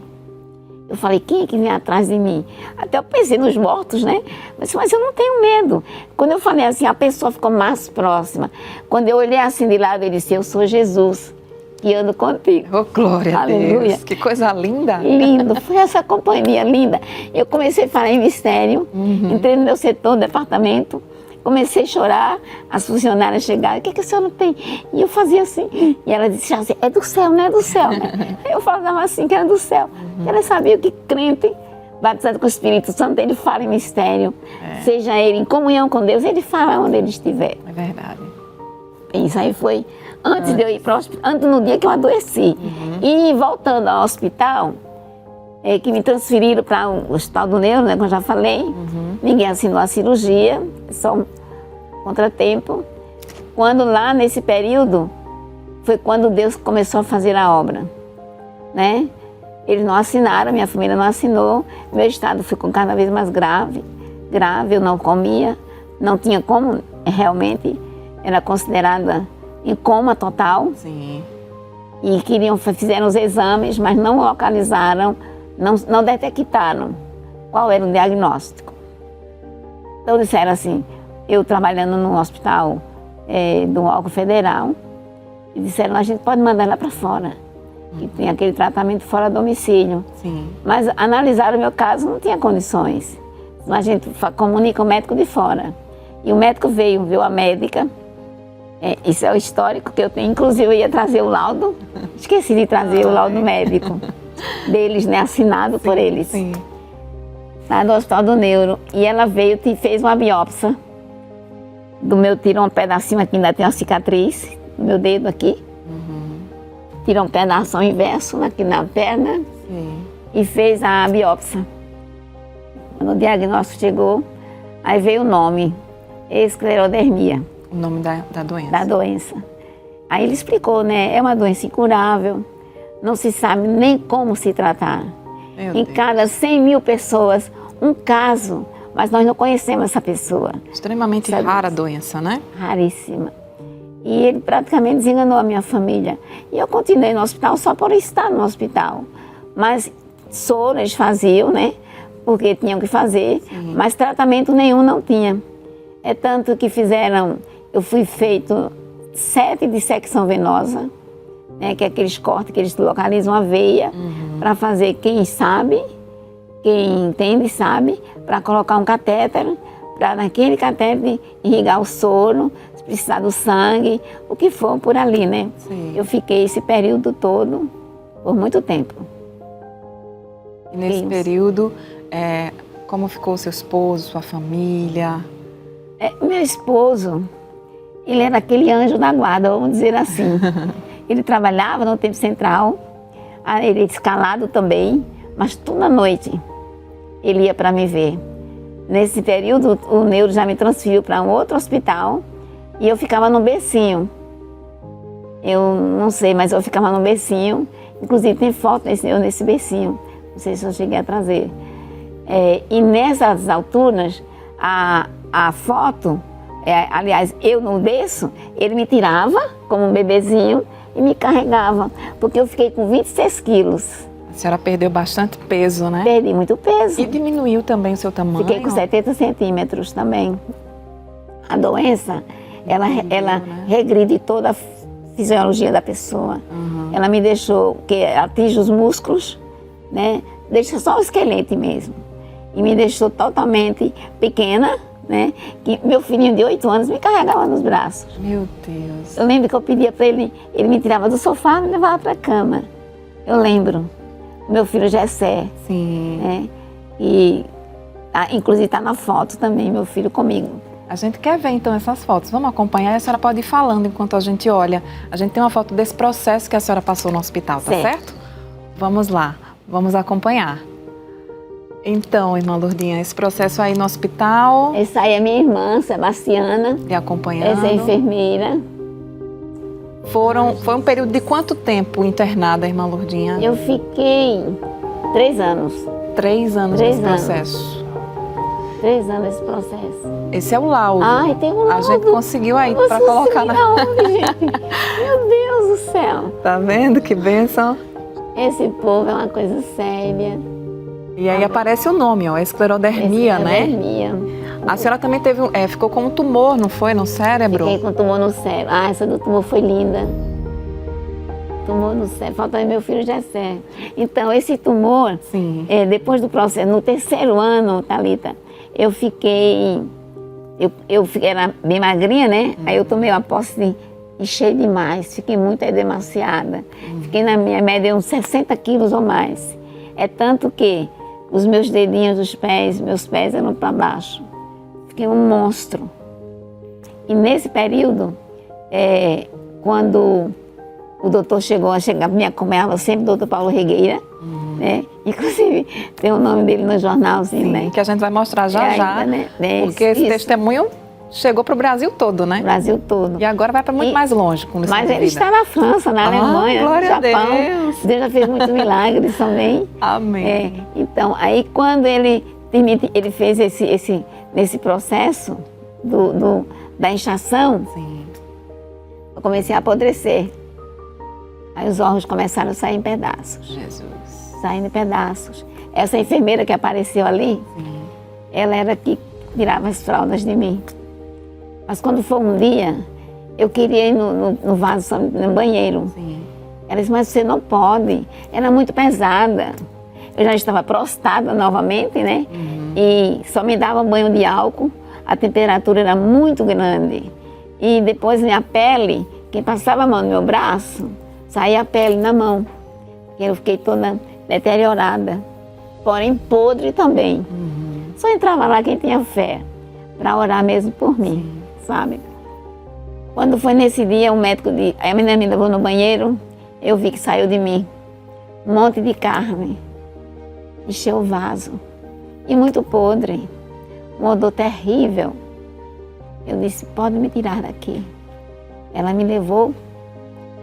Eu falei, quem é que vem atrás de mim? Até eu pensei nos mortos, né? Mas eu não tenho medo. Quando eu falei assim, a pessoa ficou mais próxima. Quando eu olhei assim de lado, ele disse, eu sou Jesus, que ando contigo. Oh, glória Aleluia. a Deus. Que coisa linda. Lindo, foi essa companhia linda. Eu comecei a falar em mistério, entrei no meu setor, no departamento, comecei a chorar, as funcionárias chegaram, o que a senhora tem? E eu fazia assim, e ela disse assim, é do céu, não é do céu, né? Eu falava assim, que era do céu. Ela sabia que crente, batizado com o Espírito Santo, ele fala em mistério, seja ele em comunhão com Deus, ele fala onde ele estiver. É verdade. Isso aí foi antes de eu ir para o hospital, antes no dia que eu adoeci. E voltando ao hospital, que me transferiram para o Hospital do Neuro, né, como eu já falei, ninguém assinou a cirurgia, só um contratempo. Quando lá nesse período, foi quando Deus começou a fazer a obra, né? Eles não assinaram, minha família não assinou, meu estado ficou cada vez mais grave, eu não comia, não tinha como, realmente, era considerada em coma total. Sim. E fizeram os exames, mas não localizaram, não detectaram qual era o diagnóstico. Então disseram assim, eu trabalhando no hospital do órgão federal, e disseram, a gente pode mandar ela para fora, que tem aquele tratamento fora do domicílio. Sim. Mas analisaram o meu caso, não tinha condições. Então a gente comunica o médico de fora. E o médico veio, viu a médica. Isso é o histórico que eu tenho. Inclusive, eu ia trazer o laudo. Esqueci de trazer o laudo médico deles, né? Assinado por eles. Sim. Lá no Hospital do Neuro. E ela veio e fez uma biópsia do meu, tirou um pedacinho aqui, ainda tem uma cicatriz, do meu dedo aqui. Tirou um pedaço ao inverso, aqui na perna. Sim. E fez a biópsia. Quando o diagnóstico chegou, aí veio o nome, esclerodermia. O nome da doença. Da doença. Aí ele explicou, né? É uma doença incurável, não se sabe nem como se tratar. Em cada 100 mil pessoas, um caso, mas nós não conhecemos essa pessoa. Extremamente rara a doença, né? Raríssima. E ele praticamente desenganou a minha família. E eu continuei no hospital só por estar no hospital. Mas soro eles faziam, né? Porque tinham que fazer, mas tratamento nenhum não tinha. É tanto que fizeram, eu fui feito 7 dissecção venosa, né, que é aqueles cortes que eles localizam a veia, para fazer quem sabe, quem entende sabe, para colocar um catéter, para naquele catéter irrigar o soro, se precisar do sangue, o que for por ali, né? Sim. Eu fiquei esse período todo, por muito tempo. E nesse período, como ficou seu esposo, sua família? Meu esposo, ele era aquele anjo da guarda, vamos dizer assim. Ele trabalhava no Tempo Central, ele escalado também, mas toda noite ele ia para me ver. Nesse período, o neuro já me transferiu para um outro hospital e eu ficava no bercinho. Eu não sei, mas eu ficava no bercinho. Inclusive tem foto nesse bercinho, não sei se eu cheguei a trazer. E nessas alturas, a foto, aliás, eu no berço, ele me tirava como um bebezinho e me carregava, porque eu fiquei com 26 quilos. A senhora perdeu bastante peso, né? Perdi muito peso. E diminuiu também o seu tamanho? Fiquei com 70 centímetros também. A doença, ela regride toda a fisiologia da pessoa. Ela me deixou, que atinge os músculos, né? Deixa só o esqueleto mesmo. E me deixou totalmente pequena, né? Que meu filhinho de 8 anos me carregava nos braços. Meu Deus. Eu lembro que eu pedia para ele, ele me tirava do sofá e me levava para a cama. Eu lembro. Meu filho Jessé. Sim. Né? E inclusive está na foto também, meu filho comigo. A gente quer ver então essas fotos. Vamos acompanhar e a senhora pode ir falando enquanto a gente olha. A gente tem uma foto desse processo que a senhora passou no hospital, tá certo? Vamos lá, vamos acompanhar. Então, irmã Lourdinha, esse processo aí no hospital... Essa aí é minha irmã, Sebastiana. E acompanhando. Essa é a enfermeira. Foi um período de quanto tempo internada, irmã Lourdinha? Eu fiquei 3 anos. 3 anos nesse processo. 3 anos nesse processo. Esse é o laudo. Ai, tem um laudo. A gente conseguiu aí para colocar na... gente? Meu Deus do céu. Tá vendo que bênção? Esse povo é uma coisa séria. E aí aparece o nome, ó, esclerodermia, né? Esclerodermia. A senhora também teve, ficou com um tumor, não foi, no cérebro? Fiquei com tumor no cérebro. Ah, essa do tumor foi linda. Tumor no cérebro, falta meu filho Jessé. Então, esse tumor, Sim. Depois do processo, no 3º ano, Thalita, eu fiquei, era bem magrinha, né? Aí eu tomei uma posse e enchei demais, fiquei muito demasiada. Fiquei na minha média uns 60 quilos ou mais. É tanto que os meus dedinhos dos pés, meus pés eram para baixo. Fiquei um monstro. E nesse período, quando o doutor me acompanhava sempre, o doutor Paulo Regueira, né? Inclusive, tem o nome dele no jornalzinho, Sim, né? que a gente vai mostrar já, Ainda, né? porque esse testemunho chegou para o Brasil todo, né? Brasil todo. E agora vai para muito mais longe com lição Mas de ele vida. está na França, na Alemanha, no glória a Japão. Deus. Deus já fez muitos milagres também. Amém. Então, aí quando ele fez nesse processo da inchação, Sim. eu comecei a apodrecer. Aí os órgãos começaram a sair em pedaços. Jesus. Saindo em pedaços. Essa enfermeira que apareceu ali, Sim. ela era que tirava as fraldas de mim. Mas quando foi um dia, eu queria ir no vaso, no banheiro. Sim. Ela disse, mas você não pode, era muito pesada. Eu já estava prostrada novamente, né? E só me dava banho de álcool, a temperatura era muito grande. E depois minha pele, quem passava a mão no meu braço, saía a pele na mão. Eu fiquei toda deteriorada, porém podre também. Só entrava lá quem tinha fé, para orar mesmo por mim, sabe? Quando foi nesse dia, o médico, a menina me levou no banheiro, eu vi que saiu de mim um monte de carne, encheu o vaso, e muito podre, um odor terrível. Eu disse, pode me tirar daqui. Ela me levou,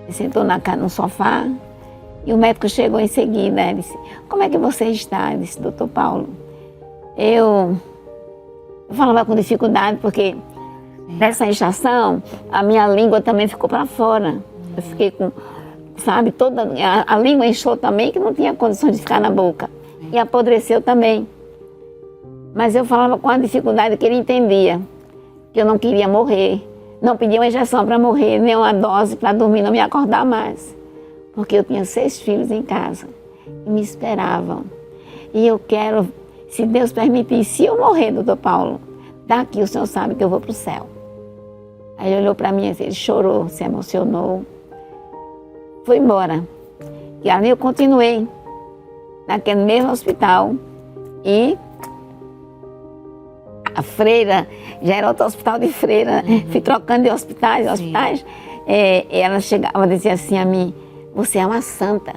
me sentou no sofá, e o médico chegou em seguida. Ele disse, como é que você está? Eu disse, doutor Paulo, eu falava com dificuldade, porque nessa inchação, a minha língua também ficou para fora. Eu fiquei com, sabe, a língua inchou também, que não tinha condições de ficar na boca. E apodreceu também. Mas eu falava com a dificuldade que ele entendia, que eu não queria morrer. Não pedia uma injeção para morrer, nem uma dose para dormir, não me acordar mais. Porque eu tinha 6 filhos em casa e me esperavam. E eu quero, se Deus permitir, se eu morrer, doutor Paulo, daqui o senhor sabe que eu vou para o céu. Aí ele olhou para mim, ele chorou, se emocionou. Foi embora. E ali eu continuei, naquele mesmo hospital. E a freira, já era outro hospital de freira, fui trocando de hospitais. Ela chegava e dizia assim a mim, você é uma santa.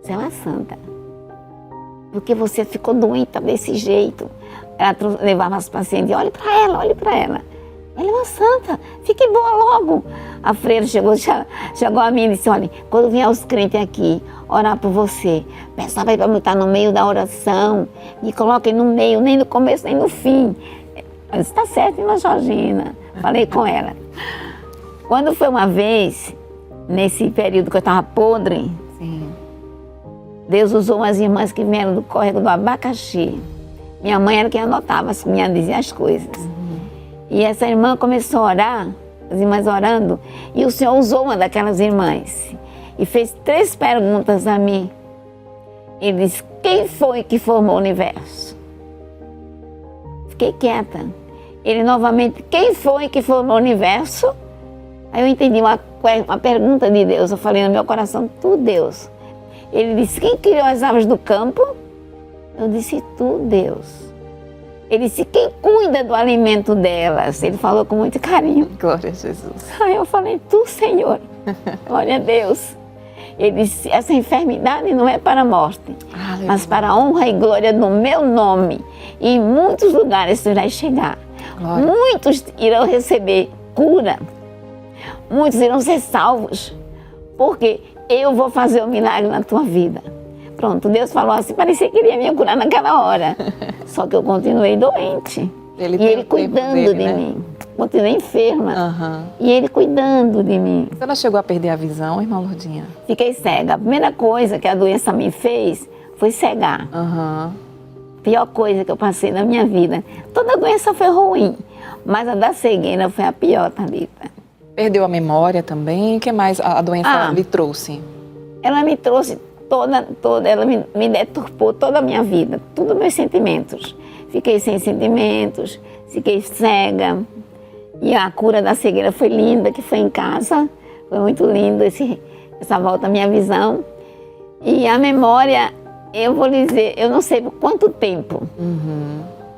Você é uma santa. Porque você ficou doente desse jeito. Ela levava as pacientes, olhe para ela, olhe para ela. Ela é uma santa, fique boa logo. A freira chegou a mim e disse, olha, quando vier os crentes aqui orar por você, peça para eu estar no meio da oração, me coloquem no meio, nem no começo, nem no fim. Eu disse, está certo, irmã Georgina. Falei com ela. Quando foi uma vez, nesse período que eu estava podre, Sim. Deus usou umas irmãs que vieram do córrego do Abacaxi. Minha mãe era quem anotava, dizia as coisas. E essa irmã começou a orar, as irmãs orando, e o Senhor usou uma daquelas irmãs e fez 3 perguntas a mim. Ele disse, quem foi que formou o universo? Fiquei quieta. Ele novamente, quem foi que formou o universo? Aí eu entendi uma pergunta de Deus, eu falei no meu coração, tu Deus. Ele disse, quem criou as aves do campo? Eu disse, tu Deus. Ele disse, quem cuida do alimento delas? Ele falou com muito carinho. Glória a Jesus. Aí eu falei, tu, Senhor. Glória a Deus. Ele disse, essa enfermidade não é para a morte, Aleluia. mas para a honra e glória do meu nome. E em muitos lugares tu irás chegar. Glória. Muitos irão receber cura. Muitos irão ser salvos. Porque eu vou fazer um milagre na tua vida. Pronto, Deus falou assim, parecia que queria me curar naquela hora. Só que eu continuei doente. E ele cuidando de mim. Continuei enferma. E ele cuidando de mim. Você não chegou a perder a visão, irmã Lourdinha? Fiquei cega. A primeira coisa que a doença me fez foi cegar. Aham. Pior coisa que eu passei na minha vida. Toda doença foi ruim, mas a da cegueira foi a pior, Thalita. Perdeu a memória também? O que mais a doença lhe trouxe? Ela me trouxe toda, ela me deturpou toda a minha vida, todos os meus sentimentos. Fiquei sem sentimentos, fiquei cega. E a cura da cegueira foi linda, que foi em casa. Foi muito lindo essa volta à minha visão. E a memória, eu vou lhe dizer, eu não sei por quanto tempo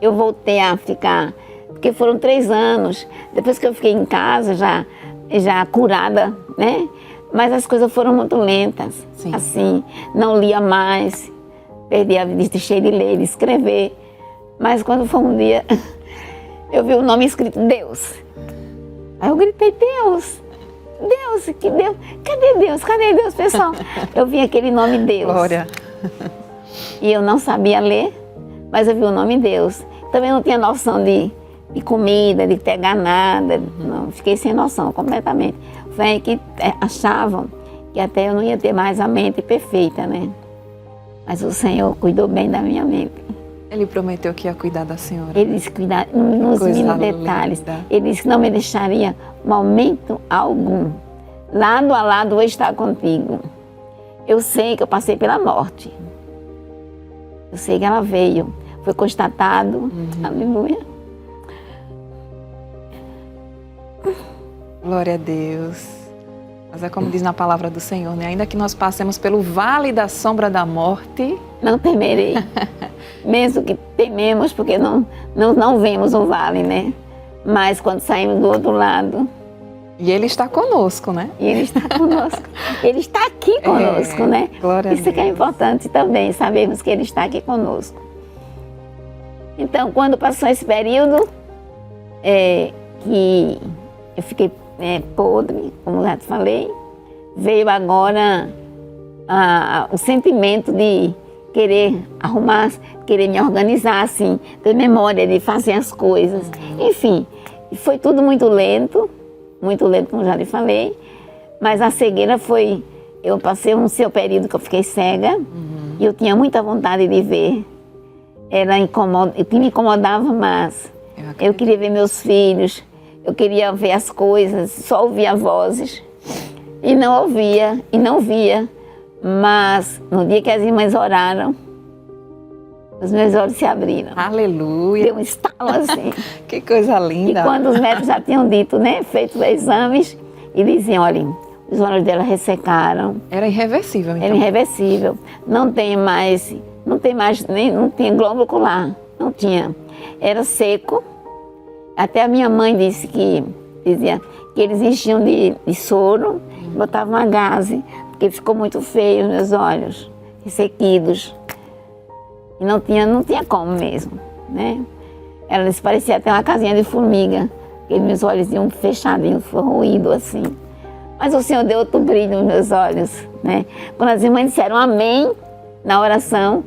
eu voltei a ficar, porque foram 3 anos, depois que eu fiquei em casa, já curada, né? Mas as coisas foram muito lentas, Sim. assim, não lia mais, perdi a vida, deixei de ler, de escrever. Mas quando foi um dia, eu vi o nome escrito Deus. Aí eu gritei, Deus, Deus, que Deus, cadê Deus, cadê Deus, pessoal? Eu vi aquele nome Deus. Glória. E eu não sabia ler, mas eu vi o nome Deus. Também não tinha noção de comida, de pegar nada, não, fiquei sem noção completamente. Foi aí que achavam que até eu não ia ter mais a mente perfeita, né? Mas o Senhor cuidou bem da minha mente. Ele prometeu que ia cuidar da senhora. Ele disse cuidar nos mínimos detalhes. Linda. Ele disse que não me deixaria momento algum. Lado a lado vou estar contigo. Eu sei que eu passei pela morte. Eu sei que ela veio. Foi constatado. Aleluia. Glória a Deus. Mas é como diz na palavra do Senhor, né? Ainda que nós passemos pelo vale da sombra da morte, não temerei. Mesmo que tememos, porque não vemos o vale, né? Mas quando saímos do outro lado... E Ele está conosco, né? E Ele está conosco. Ele está aqui conosco, né? Glória a Isso que é Deus. importante também, sabermos que Ele está aqui conosco. Então, quando passou esse período, que eu fiquei podre, como já te falei, veio agora o sentimento de querer arrumar, querer me organizar, assim, ter memória de fazer as coisas. Enfim, foi tudo muito lento, como já lhe falei, mas a cegueira foi, eu passei um seu período que eu fiquei cega, e eu tinha muita vontade de ver. O que me incomodava mais, eu queria ver meus filhos, eu queria ver as coisas, só ouvia vozes, e não ouvia, e não via. Mas no dia que as irmãs oraram, os meus olhos se abriram. Aleluia. Deu um estalo assim. Que coisa E linda. quando os médicos já tinham dito, né, feito exames, e diziam, olha, os olhos dela ressecaram. Era irreversível, então. Era irreversível. Não tinha glóbulo ocular, não tinha. Era seco. Até a minha mãe dizia que eles enchiam de soro, botavam uma gaze, porque ficou muito feio os meus olhos, ressequidos. E não tinha como mesmo, né? Eles pareciam até uma casinha de formiga, porque meus olhos iam fechadinhos, ruído assim. Mas o Senhor deu outro brilho nos meus olhos, né? Quando as irmãs disseram amém na oração,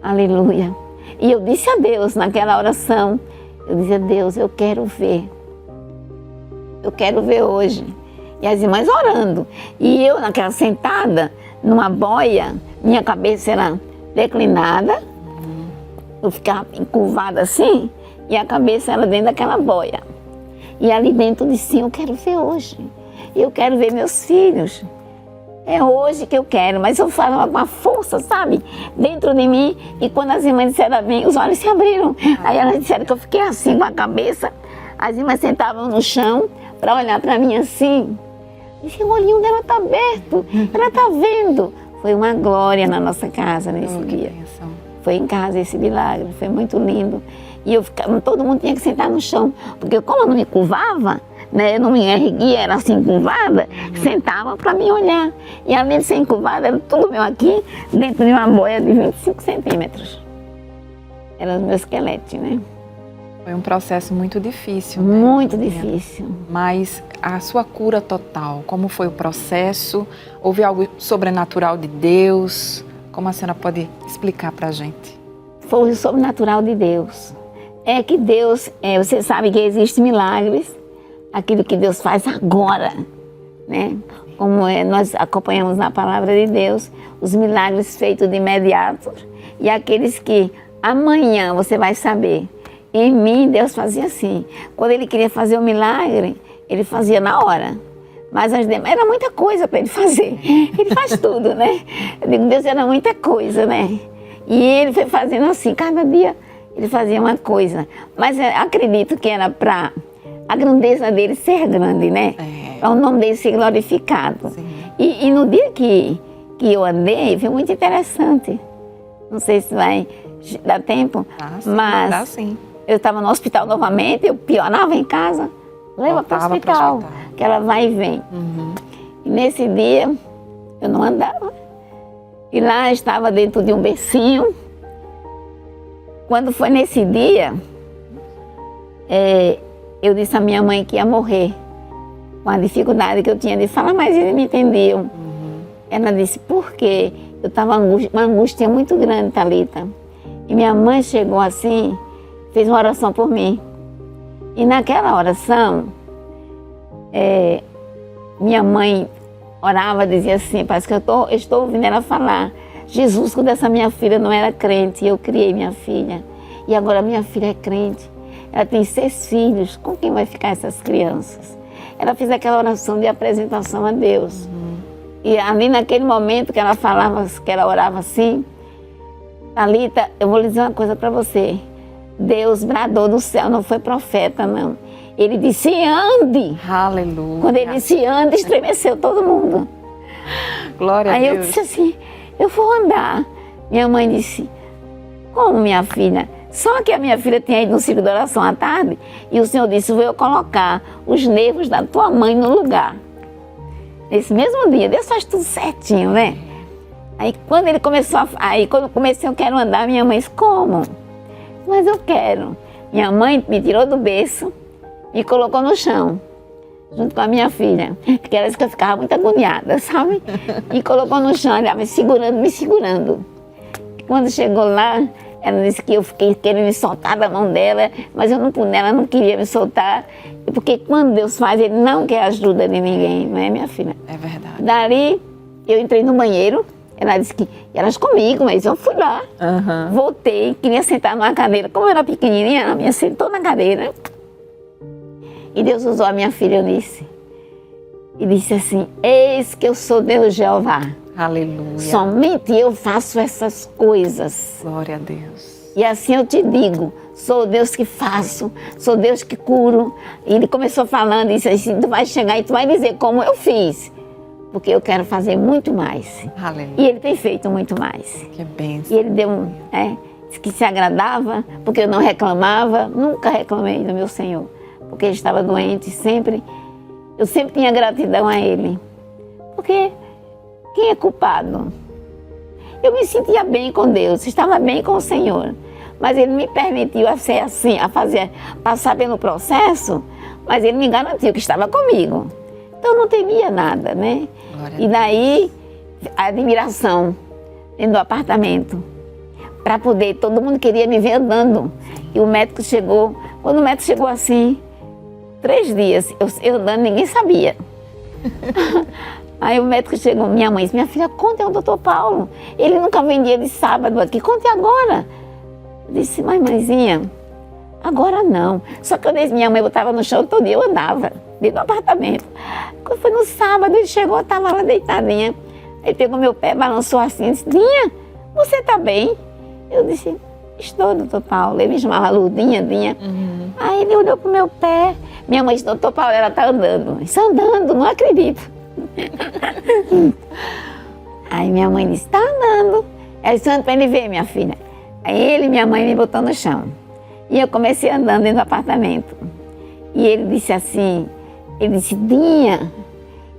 aleluia. E eu disse a Deus naquela oração, eu dizia, Deus, eu quero ver hoje. E as irmãs orando. E eu naquela sentada, numa boia, minha cabeça era declinada, eu ficava encurvada assim, e a cabeça era dentro daquela boia. E ali dentro eu disse, sim, eu quero ver hoje. Eu quero ver meus filhos. É hoje que eu quero, mas eu falava com a força, sabe? Dentro de mim. E quando as irmãs disseram amém, os olhos se abriram. Aí elas disseram que eu fiquei assim com a cabeça. As irmãs sentavam no chão para olhar para mim assim. E o olhinho dela está aberto, ela está vendo. Foi uma glória na nossa casa nesse dia. Bênção. Foi em casa esse milagre, foi muito lindo. E todo mundo tinha que sentar no chão, porque como eu não me curvava, né, eu não me erguia, era assim curvada, sentava para me olhar. E além de ser encurvada, era tudo meu aqui, dentro de uma boia de 25 centímetros. Era o meu esqueleto, né? Foi um processo muito difícil, né? Muito difícil. Mas a sua cura total, como foi o processo? Houve algo sobrenatural de Deus? Como a senhora pode explicar para a gente? Foi o sobrenatural de Deus. É que Deus, você sabe que existem milagres, aquilo que Deus faz agora, né? como nós acompanhamos na palavra de Deus, os milagres feitos de imediato e aqueles que amanhã você vai saber. Em mim, Deus fazia assim. Quando Ele queria fazer um milagre, Ele fazia na hora. Mas era muita coisa para Ele fazer. Ele faz tudo, né? Eu digo, Deus era muita coisa, né? E Ele foi fazendo assim, cada dia Ele fazia uma coisa. Mas eu acredito que era para a grandeza dele ser grande, né? Para o nome dele ser glorificado. E no dia que eu andei, foi muito interessante. Não sei se vai dar tempo, sim, mas dá sim. Eu estava no hospital novamente, eu piorava em casa, leva para o hospital, que ela vai e vem. E nesse dia, eu não andava. E lá estava dentro de um bercinho. Quando foi nesse dia, eu disse à minha mãe que ia morrer, com a dificuldade que eu tinha de falar, mas eles me entendiam. Ela disse, por quê? Eu estava uma angústia muito grande, Thalita. E minha mãe chegou assim, fez uma oração por mim. E naquela oração, minha mãe orava, dizia assim, parece que eu estou ouvindo ela falar, Jesus, quando essa minha filha não era crente, eu criei minha filha. E agora minha filha é crente. Ela tem 6 filhos, com quem vai ficar essas crianças? Ela fez aquela oração de apresentação a Deus. E ali naquele momento que ela falava, que ela orava assim, Thalita, eu vou lhe dizer uma coisa para você. Deus bradou do céu, não foi profeta, não. Ele disse, ande. Aleluia. Quando ele disse, ande, estremeceu todo mundo. Glória a Aí Deus. eu disse assim, eu vou andar. Minha mãe disse, como minha filha? Só que a minha filha tinha ido no ciclo de oração à tarde e o Senhor disse, vou eu colocar os nervos da tua mãe no lugar. Nesse mesmo dia, Deus faz tudo certinho, né? Aí quando ele começou quando eu comecei, eu quero andar, minha mãe disse, como? Mas eu quero. Minha mãe me tirou do berço e colocou no chão, junto com a minha filha, porque ela disse que eu ficava muito agoniada, sabe? E colocou no chão, ela me segurando. Quando chegou lá, ela disse que eu fiquei querendo me soltar da mão dela, mas ela não queria me soltar, porque quando Deus faz, Ele não quer ajuda de ninguém, não é, minha filha? É verdade. Dali, eu entrei no banheiro, ela disse que elas comigo, mas eu fui lá, voltei, queria sentar numa cadeira, como eu era pequenininha, ela me sentou na cadeira, e Deus usou a minha filha, Eunice, e disse assim, eis que eu sou Deus Jeová. Aleluia. Somente eu faço essas coisas. Glória a Deus. E assim eu te digo, sou Deus que faço, sou Deus que curo. E ele começou falando, disse assim, tu vai chegar e tu vai dizer como eu fiz, porque eu quero fazer muito mais. Aleluia. E ele tem feito muito mais. Que bênção. E ele deu disse que se agradava, porque eu não reclamava, nunca reclamei do meu Senhor, porque ele estava doente eu sempre tinha gratidão a ele. Porque quem é culpado? Eu me sentia bem com Deus, estava bem com o Senhor, mas Ele me permitiu a ser assim, passar pelo processo, mas Ele me garantiu que estava comigo. Então eu não temia nada, né? E daí, a admiração dentro do apartamento, para poder, todo mundo queria me ver andando. E o médico chegou, quando o médico chegou assim, 3 dias, eu andando, ninguém sabia. Aí o médico chegou, minha mãe disse, minha filha, conte ao doutor Paulo, ele nunca vem dia de sábado aqui, conte agora. Eu disse, mas mãezinha, agora não. Só que minha mãe botava no chão todo dia, eu andava dentro do apartamento. Quando foi no sábado, ele chegou, eu estava lá deitadinha. Ele pegou meu pé, balançou assim, disse, Dinha, você está bem? Eu disse, estou, doutor Paulo. Ele me chamava Ludinha, Dinha. Aí ele olhou pro meu pé, minha mãe disse, doutor Paulo, ela está andando. Está andando, não acredito. Aí minha mãe disse, está andando. Ela disse, anda para ele ver, minha filha. Aí ele e minha mãe me botou no chão. E eu comecei andando dentro do apartamento. E ele disse assim, Dinha,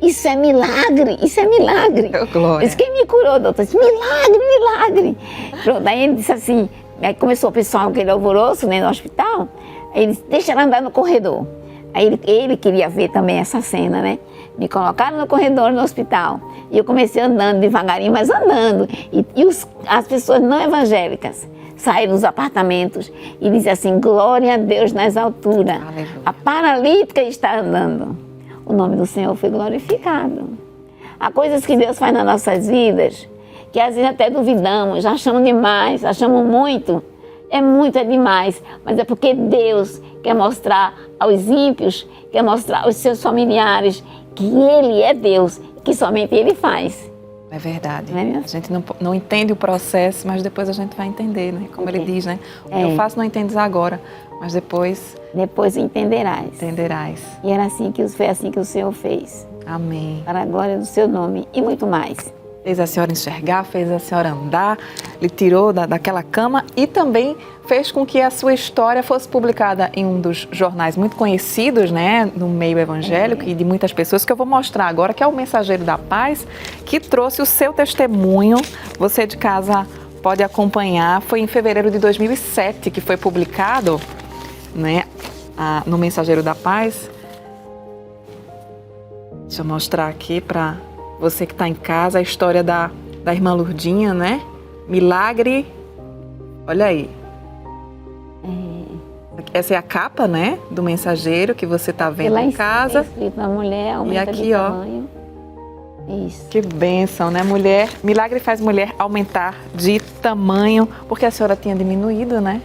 isso é milagre, isso é milagre. Glória. Eu disse, quem me curou, doutor? Eu disse, milagre, milagre. Pronto, aí ele disse assim, aí começou o pessoal, aquele alvoroço, né, no hospital. Aí ele disse, deixa ela andar no corredor. Aí ele queria ver também essa cena, né? Me colocaram no corredor no hospital. E eu comecei andando devagarinho, mas andando. E as pessoas não evangélicas saíram dos apartamentos e diziam assim, glória a Deus nas alturas. Aleluia. A paralítica está andando. O nome do Senhor foi glorificado. Há coisas que Deus faz nas nossas vidas que às vezes até duvidamos, já achamos demais, achamos muito. É muito, é demais. Mas é porque Deus quer mostrar aos ímpios, quer mostrar aos seus familiares que Ele é Deus, que somente Ele faz. É verdade. Não é? A gente não entende o processo, mas depois a gente vai entender, né? Como ele diz, né? O que eu faço não entendes agora, mas depois entenderás. Entenderás. E foi assim que o Senhor fez. Amém. Para a glória do seu nome e muito mais. Fez a senhora enxergar, fez a senhora andar, lhe tirou daquela cama e também fez com que a sua história fosse publicada em um dos jornais muito conhecidos, né, no meio evangélico e de muitas pessoas, que eu vou mostrar agora, que é o Mensageiro da Paz, que trouxe o seu testemunho. Você de casa pode acompanhar. Foi em fevereiro de 2007 que foi publicado, né, no Mensageiro da Paz. Deixa eu mostrar aqui para você que está em casa a história da irmã Lurdinha, né? Milagre. Olha aí. Essa é a capa, né? Do Mensageiro que você está vendo em casa. Escrito na mulher, aumenta e aqui, de tamanho. Isso. Que bênção, né? Milagre faz mulher aumentar de tamanho, porque a senhora tinha diminuído, né?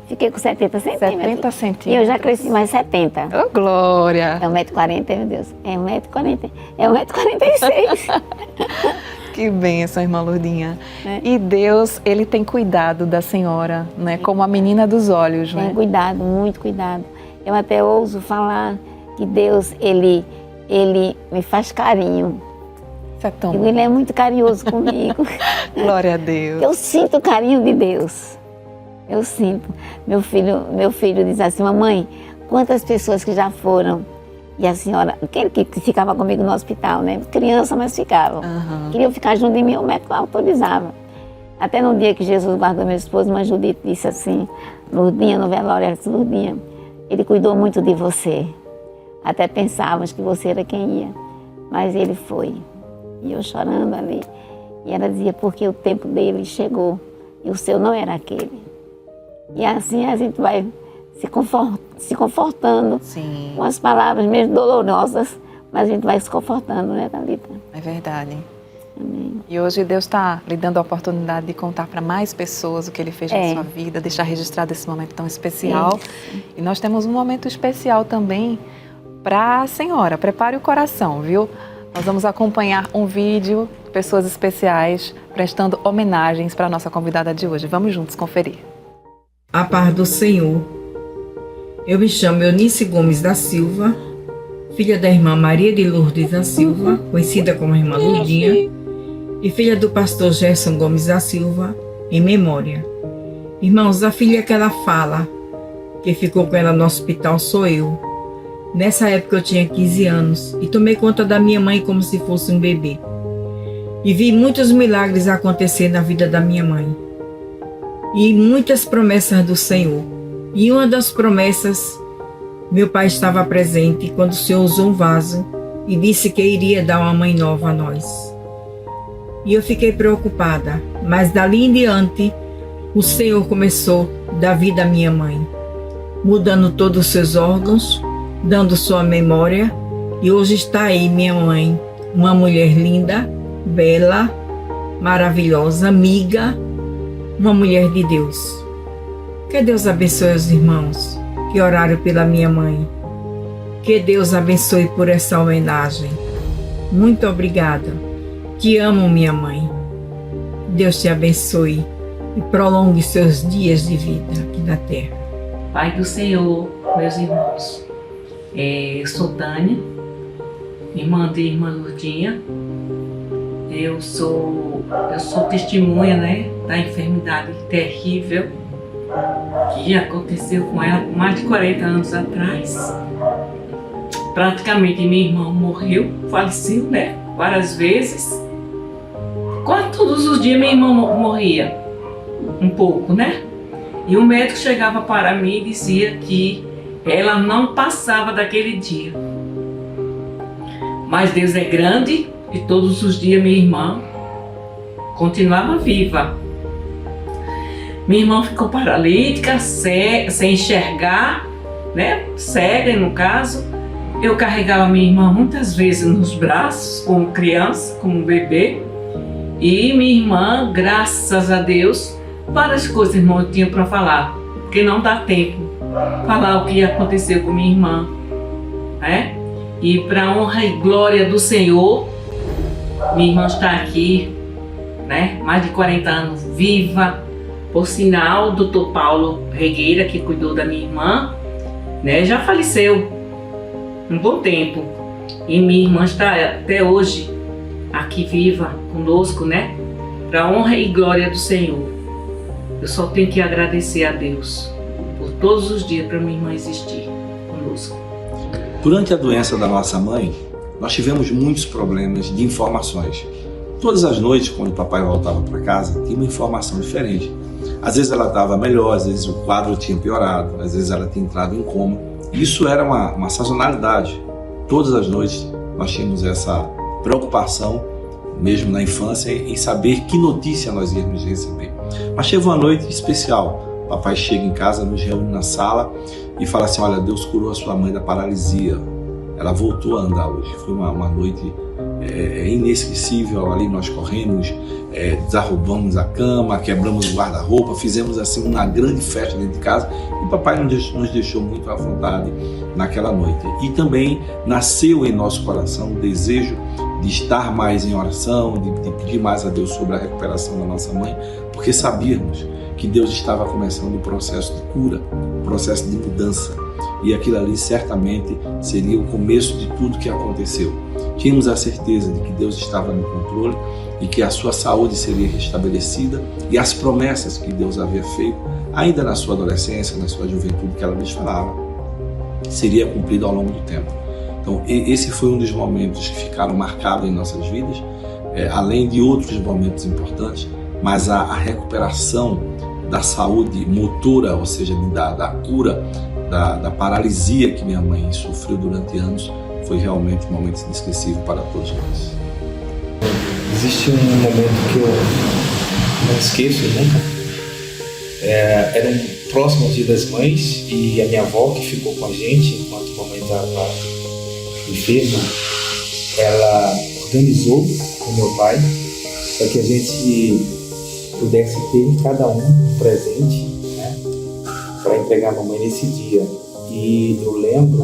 Fiquei com 70 centímetros. 70 centímetros. E eu já cresci mais 70. Ô, glória! É 1,40m, meu Deus. É 1,40m. É 1,46m. Que bênção, irmã Lurdinha. E Deus, Ele tem cuidado da senhora, né? Como a menina dos olhos, né? Tem cuidado, muito cuidado. Eu até ouso falar que Deus, Ele me faz carinho. Isso é tão bom. Ele é muito carinhoso comigo. Glória a Deus. Eu sinto o carinho de Deus. Eu sinto. Meu filho diz assim, mamãe, quantas pessoas que já foram, e a senhora, aquele que ficava comigo no hospital, né? Criança, mas ficavam. Queriam ficar junto de mim, o médico autorizava. Até no dia que Jesus guardou meu esposo, uma Judite disse assim, Lurdinha, no velório, ela disse, Lurdinha, ele cuidou muito de você. Até pensávamos que você era quem ia, mas ele foi. E eu chorando ali. E ela dizia, porque o tempo dele chegou e o seu não era aquele. E assim a gente vai se confortando. Sim. Com as palavras mesmo dolorosas, mas a gente vai se confortando, né, Thalita? É verdade. Amém. E hoje Deus está lhe dando a oportunidade de contar para mais pessoas o que Ele fez na sua vida, deixar registrado esse momento tão especial. E nós temos um momento especial também para a senhora. Prepare o coração, viu? Nós vamos acompanhar um vídeo de pessoas especiais prestando homenagens para a nossa convidada de hoje. Vamos juntos conferir. A paz do Senhor. Eu me chamo Eunice Gomes da Silva, filha da irmã Maria de Lourdes da Silva, conhecida como irmã Lurdinha, e filha do pastor Gerson Gomes da Silva, em memória. Irmãos, a filha que ela fala, que ficou com ela no hospital, sou eu. Nessa época eu tinha 15 anos e tomei conta da minha mãe como se fosse um bebê. E vi muitos milagres acontecer na vida da minha mãe. E muitas promessas do Senhor. E uma das promessas, meu pai estava presente quando o Senhor usou um vaso e disse que iria dar uma mãe nova a nós. E eu fiquei preocupada, mas dali em diante, o Senhor começou a dar vida à minha mãe, mudando todos os seus órgãos, dando sua memória, e hoje está aí minha mãe, uma mulher linda, bela, maravilhosa, amiga, uma mulher de Deus. Que Deus abençoe os irmãos que oraram pela minha mãe. Que Deus abençoe por essa homenagem. Muito obrigada. Te amo, minha mãe. Deus te abençoe e prolongue seus dias de vida aqui na terra. Pai do Senhor, meus irmãos. Eu sou Tânia, irmã de irmã Lurdinha. Eu sou testemunha, né, da enfermidade terrível que aconteceu com ela mais de 40 anos atrás. Praticamente minha irmã morreu, faleceu, né, várias vezes. Quase todos os dias minha irmã morria, um pouco, né? E o médico chegava para mim e dizia que ela não passava daquele dia. Mas Deus é grande e todos os dias minha irmã continuava viva. Minha irmã ficou paralítica, sem enxergar, né? Cega no caso, Eu carregava minha irmã muitas vezes nos braços, como criança, como bebê. E minha irmã, graças a Deus, várias coisas, irmão, eu tinha para falar, porque não dá tempo falar o que aconteceu com minha irmã, né? E para honra e glória do Senhor, minha irmã está aqui, né? Mais de 40 anos, viva. Por sinal, o doutor Paulo Regueira, que cuidou da minha irmã, né, já faleceu um bom tempo. E minha irmã está até hoje aqui viva conosco, né? Para honra e glória do Senhor. Eu só tenho que agradecer a Deus por todos os dias para minha irmã existir conosco. Durante a doença da nossa mãe, nós tivemos muitos problemas de informações. Todas as noites, quando o papai voltava para casa, tinha uma informação diferente. Às vezes ela estava melhor, às vezes o quadro tinha piorado, às vezes ela tinha entrado em coma. Isso era uma sazonalidade. Todas as noites nós tínhamos essa preocupação, mesmo na infância, em saber que notícia nós íamos receber. Mas chega uma noite especial. O papai chega em casa, nos reúne na sala e fala assim: olha, Deus curou a sua mãe da paralisia. Ela voltou a andar hoje. Foi uma noite inesquecível. Ali nós corremos, desarrumamos a cama, quebramos o guarda-roupa, fizemos assim uma grande festa dentro de casa, e o papai nos deixou muito à vontade naquela noite. E também nasceu em nosso coração o desejo de estar mais em oração, de pedir mais a Deus sobre a recuperação da nossa mãe, porque sabíamos que Deus estava começando o processo de cura, o processo de mudança, e aquilo ali certamente seria o começo de tudo que aconteceu. Tínhamos a certeza de que Deus estava no controle e que a sua saúde seria restabelecida, e as promessas que Deus havia feito, ainda na sua adolescência, na sua juventude, que ela nos falava, seria cumprida ao longo do tempo. Então, esse foi um dos momentos que ficaram marcados em nossas vidas, além de outros momentos importantes, mas a recuperação da saúde motora, ou seja, da cura, da paralisia que minha mãe sofreu durante anos, foi realmente um momento inesquecível para todos nós. Existe um momento que eu não esqueço nunca. Era próximo ao Dia das Mães, e a minha avó, que ficou com a gente enquanto a mamãe estava enferma, ela organizou com meu pai para que a gente pudesse ter cada um presente, né, para entregar a mamãe nesse dia. E eu lembro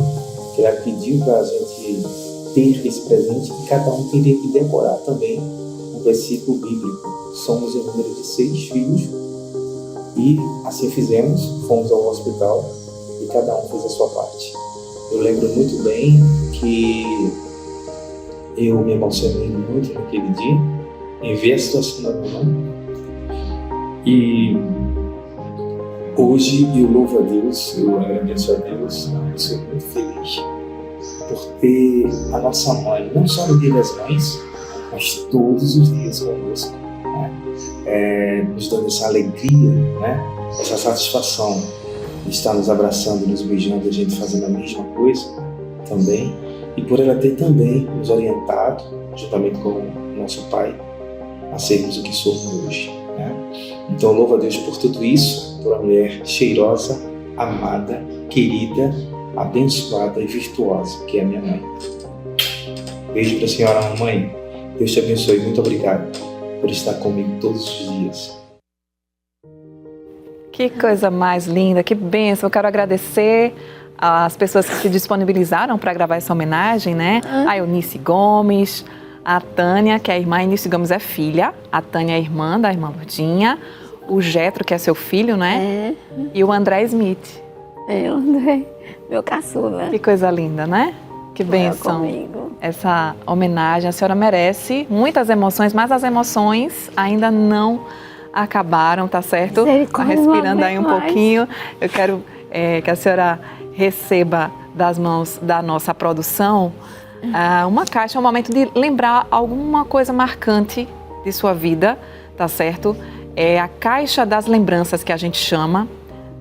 que ela pediu para a gente ter esse presente, e cada um teria que decorar também um versículo bíblico. Somos em número de 6 filhos, e assim fizemos. Fomos ao hospital e cada um fez a sua parte. Eu lembro muito bem que eu me emocionei muito naquele dia em ver a situação da minha mãe. E hoje eu louvo a Deus, eu agradeço a Deus, eu sou muito feliz por ter a nossa mãe, não só no Dia das Mães, mas todos os dias conosco, né? Nos dando essa alegria, né? Essa satisfação de estar nos abraçando, nos beijando, a gente fazendo a mesma coisa também, e por ela ter também nos orientado, juntamente com o nosso pai, a sermos o que somos hoje, né? Então louvo a Deus por tudo isso, por uma mulher cheirosa, amada, querida, abençoada e virtuosa, que é a minha mãe. Beijo para a senhora mamãe. Deus te abençoe. Muito obrigado por estar comigo todos os dias. Que coisa mais linda, que bênção. Eu quero agradecer as pessoas que se disponibilizaram para gravar essa homenagem, né? A Eunice Gomes, a Tânia, que é a irmã. A Eunice Gomes é filha, a Tânia é irmã da irmã Lourdinha, o Getro, que é seu filho, né? E o André Smith. O André, meu caçula. Que coisa linda, né? Que bênção. Essa homenagem, a senhora merece muitas emoções, mas as emoções ainda não acabaram, tá certo? Tá respirando aí um pouquinho. Eu quero que a senhora receba das mãos da nossa produção uma caixa, um momento de lembrar alguma coisa marcante de sua vida, tá certo? É a caixa das lembranças que a gente chama,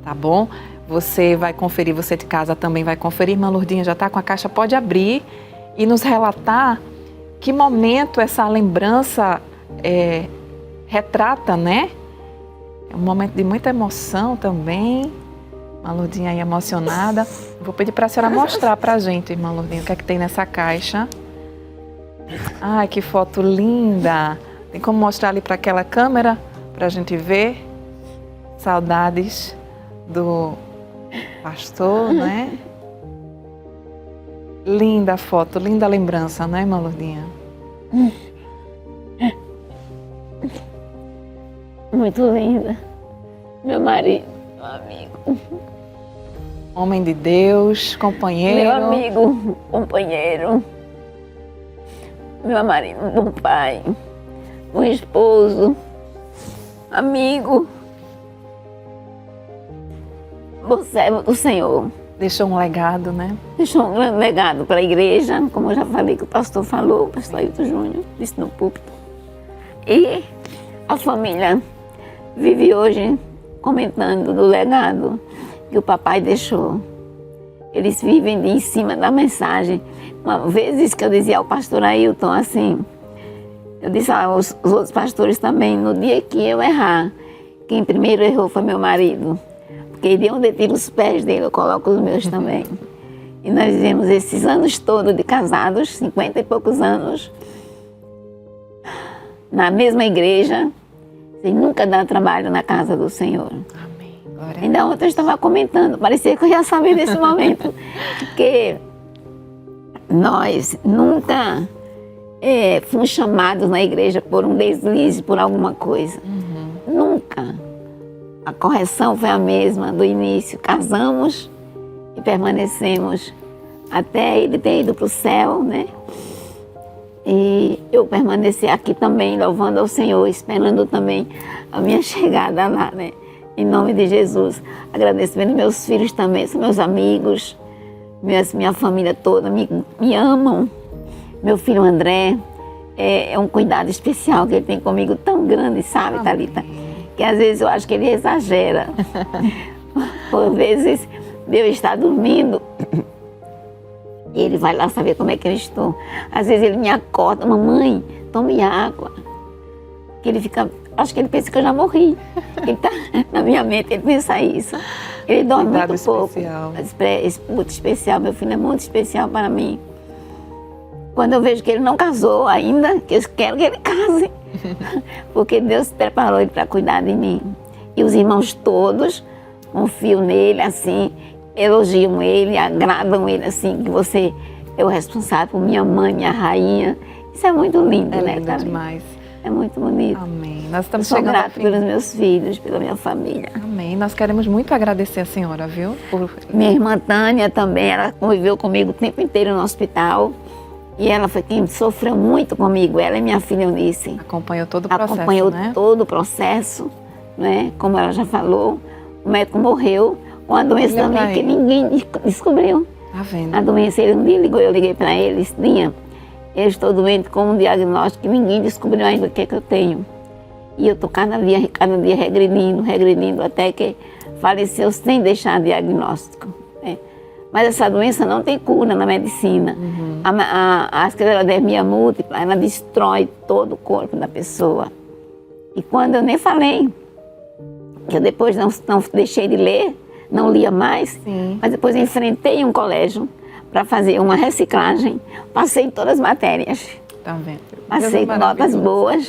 tá bom? Você vai conferir, você de casa também vai conferir. Irmã Lourdinha já está com a caixa, pode abrir e nos relatar que momento essa lembrança retrata, né? É um momento de muita emoção também. Irmã Lourdinha aí emocionada. Vou pedir para a senhora mostrar para a gente, irmã Lourdinha, o que é que tem nessa caixa. Ai, que foto linda! Tem como mostrar ali para aquela câmera, para a gente ver? Saudades do pastor, né? Linda foto, linda lembrança, né, irmã Lourdinha? Muito linda. Meu marido, meu amigo. Homem de Deus, companheiro. Meu amigo, companheiro. Meu marido, bom pai. Bom esposo. Amigo. Bom servo do Senhor. Deixou um legado, né? Deixou um grande legado para a igreja, como eu já falei que o pastor falou, o pastor Ailton Júnior, disse no púlpito. E a família vive hoje comentando do legado que o papai deixou. Eles vivem em cima da mensagem. Uma vez que eu dizia ao pastor Ailton assim, eu disse aos outros pastores também, no dia que eu errar, quem primeiro errou foi meu marido. Porque de onde eu tiro os pés dele, eu coloco os meus também. E nós vivemos esses anos todos de casados, 50 e poucos anos, na mesma igreja, sem nunca dar trabalho na casa do Senhor. Amém. Glória a Ainda ontem eu estava comentando, parecia que eu ia saber desse momento, porque nós nunca fomos chamados na igreja por um deslize, por alguma coisa. Nunca. A correção foi a mesma do início. Casamos e permanecemos até ele ter ido para o céu, né? E eu permaneci aqui também, louvando ao Senhor, esperando também a minha chegada lá, né? Em nome de Jesus. Agradecendo meus filhos também, são meus amigos, minha família toda me amam. Meu filho André, é um cuidado especial que ele tem comigo, tão grande, sabe, Thalita? Que às vezes eu acho que ele exagera. Por vezes eu estar dormindo e ele vai lá saber como é que eu estou. Às vezes ele me acorda, mamãe, tome água. Que ele fica, acho que ele pensa que eu já morri. Ele tá na minha mente, ele pensa isso. Ele dorme Cuidado muito pouco. especial. Muito especial, meu filho é muito especial para mim. Quando eu vejo que ele não casou ainda, que eu quero que ele case. Porque Deus preparou ele para cuidar de mim. E os irmãos todos confiam nele, assim, elogiam ele, agradam ele, assim, que você é o responsável por minha mãe, minha rainha. Isso é muito lindo, né, lindo Thalita? demais. É muito bonito. Amém. Nós Eu estamos sou chegando ao grata fim. pelos meus filhos, pela minha família. Amém. Nós queremos muito agradecer a senhora, viu? Por Minha irmã Tânia também, ela conviveu comigo o tempo inteiro no hospital. E ela foi quem sofreu muito comigo. Ela e minha filha Eunice. acompanhou todo o processo, Acompanhou né? todo o processo, né? Como ela já falou, o médico morreu com a doença Olha pra também que ele. ninguém descobriu. Tá vendo? A doença, ele um dia ligou, eu liguei para ele, disse, Dinha, eu estou doente com um diagnóstico que ninguém descobriu ainda o que é que eu tenho. E eu estou cada dia regredindo, até que faleceu sem deixar diagnóstico. Né? Mas essa doença não tem cura na medicina. A esclerodermia múltipla, ela destrói todo o corpo da pessoa. E quando eu nem falei, que eu depois não deixei de ler, não lia mais, Sim. mas depois enfrentei um colégio para fazer uma reciclagem, passei em todas as matérias, Tá vendo? passei Deus é com notas maravilhoso. boas,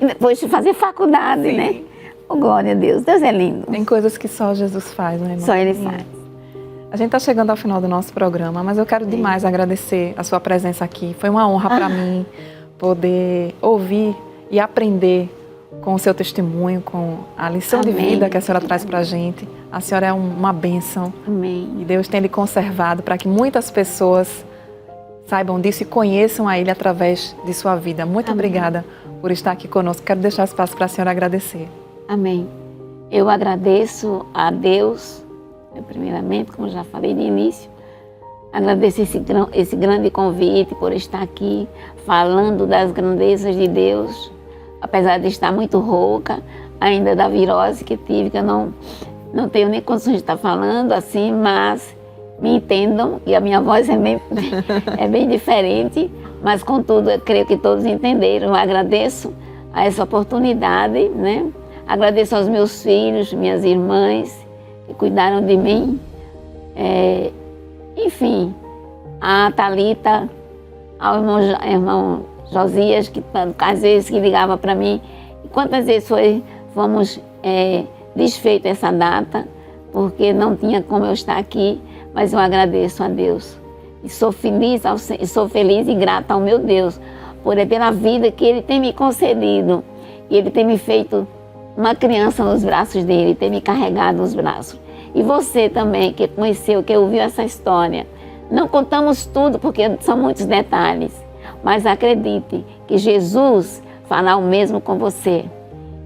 e depois de fazer faculdade, Sim. né? Oh, glória a Deus, Deus é lindo, Tem coisas que só Jesus faz, né, irmã? só Ele faz. A gente está chegando ao final do nosso programa, mas eu quero demais agradecer a sua presença aqui. Foi uma honra para mim poder ouvir e aprender com o seu testemunho, com a lição de Amém. vida que a senhora traz para a gente. A senhora é uma bênção Amém. e Deus tem lhe conservado para que muitas pessoas saibam disso e conheçam a Ele através de sua vida. Muito Amém. obrigada por estar aqui conosco. Quero deixar espaço para a senhora agradecer. Amém. Eu agradeço a Deus, primeiramente, como já falei no início, agradeço esse grande convite por estar aqui falando das grandezas de Deus, apesar de estar muito rouca, ainda da virose que tive, que eu não tenho nem condições de estar falando assim, mas me entendam, e a minha voz é bem diferente, mas contudo eu creio que todos entenderam. Eu agradeço a essa oportunidade, né? Agradeço aos meus filhos, minhas irmãs, que cuidaram de mim. Enfim, a Thalita, ao irmão Josias, que às vezes que ligava para mim. E quantas vezes fomos desfeito essa data, porque não tinha como eu estar aqui, mas eu agradeço a Deus. E sou feliz e grata ao meu Deus pela vida que Ele tem me concedido. E Ele tem me feito uma criança nos braços dele, tem me carregado nos braços. E você também, que conheceu, que ouviu essa história. Não contamos tudo, porque são muitos detalhes. Mas acredite que Jesus fará o mesmo com você.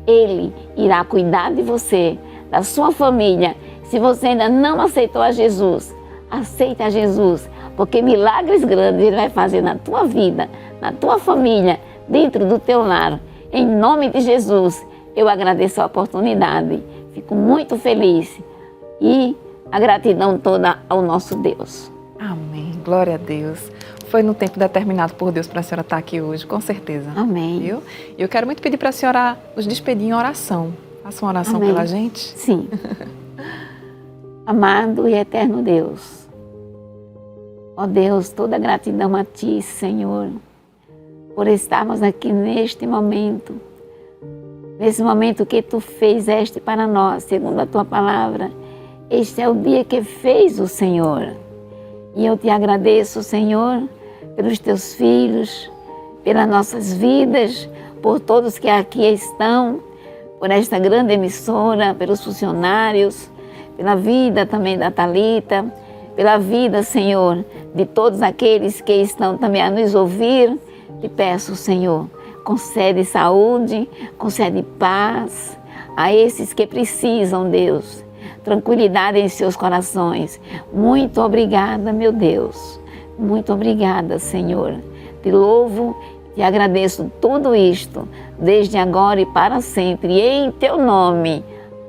Ele irá cuidar de você, da sua família. Se você ainda não aceitou a Jesus, aceite a Jesus, porque milagres grandes Ele vai fazer na tua vida, na tua família, dentro do teu lar. Em nome de Jesus, eu agradeço a oportunidade. Fico muito feliz e a gratidão toda ao nosso Deus. Amém. Glória a Deus. Foi no tempo determinado por Deus para a senhora estar aqui hoje, com certeza. Amém. Viu? Eu quero muito pedir para a senhora nos despedir em oração. Faça uma oração Amém. pela gente. Sim. Amado e eterno Deus, ó Deus, toda gratidão a Ti, Senhor, por estarmos aqui neste momento que Tu fizeste para nós, segundo a Tua palavra. Este é o dia que fez o Senhor. E eu Te agradeço, Senhor, pelos Teus filhos, pelas nossas vidas, por todos que aqui estão, por esta grande emissora, pelos funcionários, pela vida também da Thalita, pela vida, Senhor, de todos aqueles que estão também a nos ouvir. Te peço, Senhor, concede saúde, concede paz a esses que precisam, Deus. Tranquilidade em seus corações. Muito obrigada, meu Deus. Muito obrigada, Senhor. Te louvo e agradeço tudo isto, desde agora e para sempre. E em Teu nome.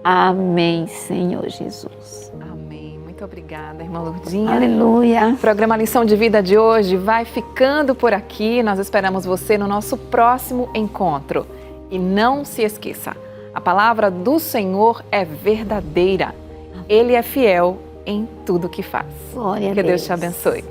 Amém, Senhor Jesus. Amém. Muito obrigada, irmã Lourdinha. Aleluia. O programa Lição de Vida de hoje vai ficando por aqui. Nós esperamos você no nosso próximo encontro. E não se esqueça, a palavra do Senhor é verdadeira. Ele é fiel em tudo que faz. Glória a Que Deus Deus te abençoe.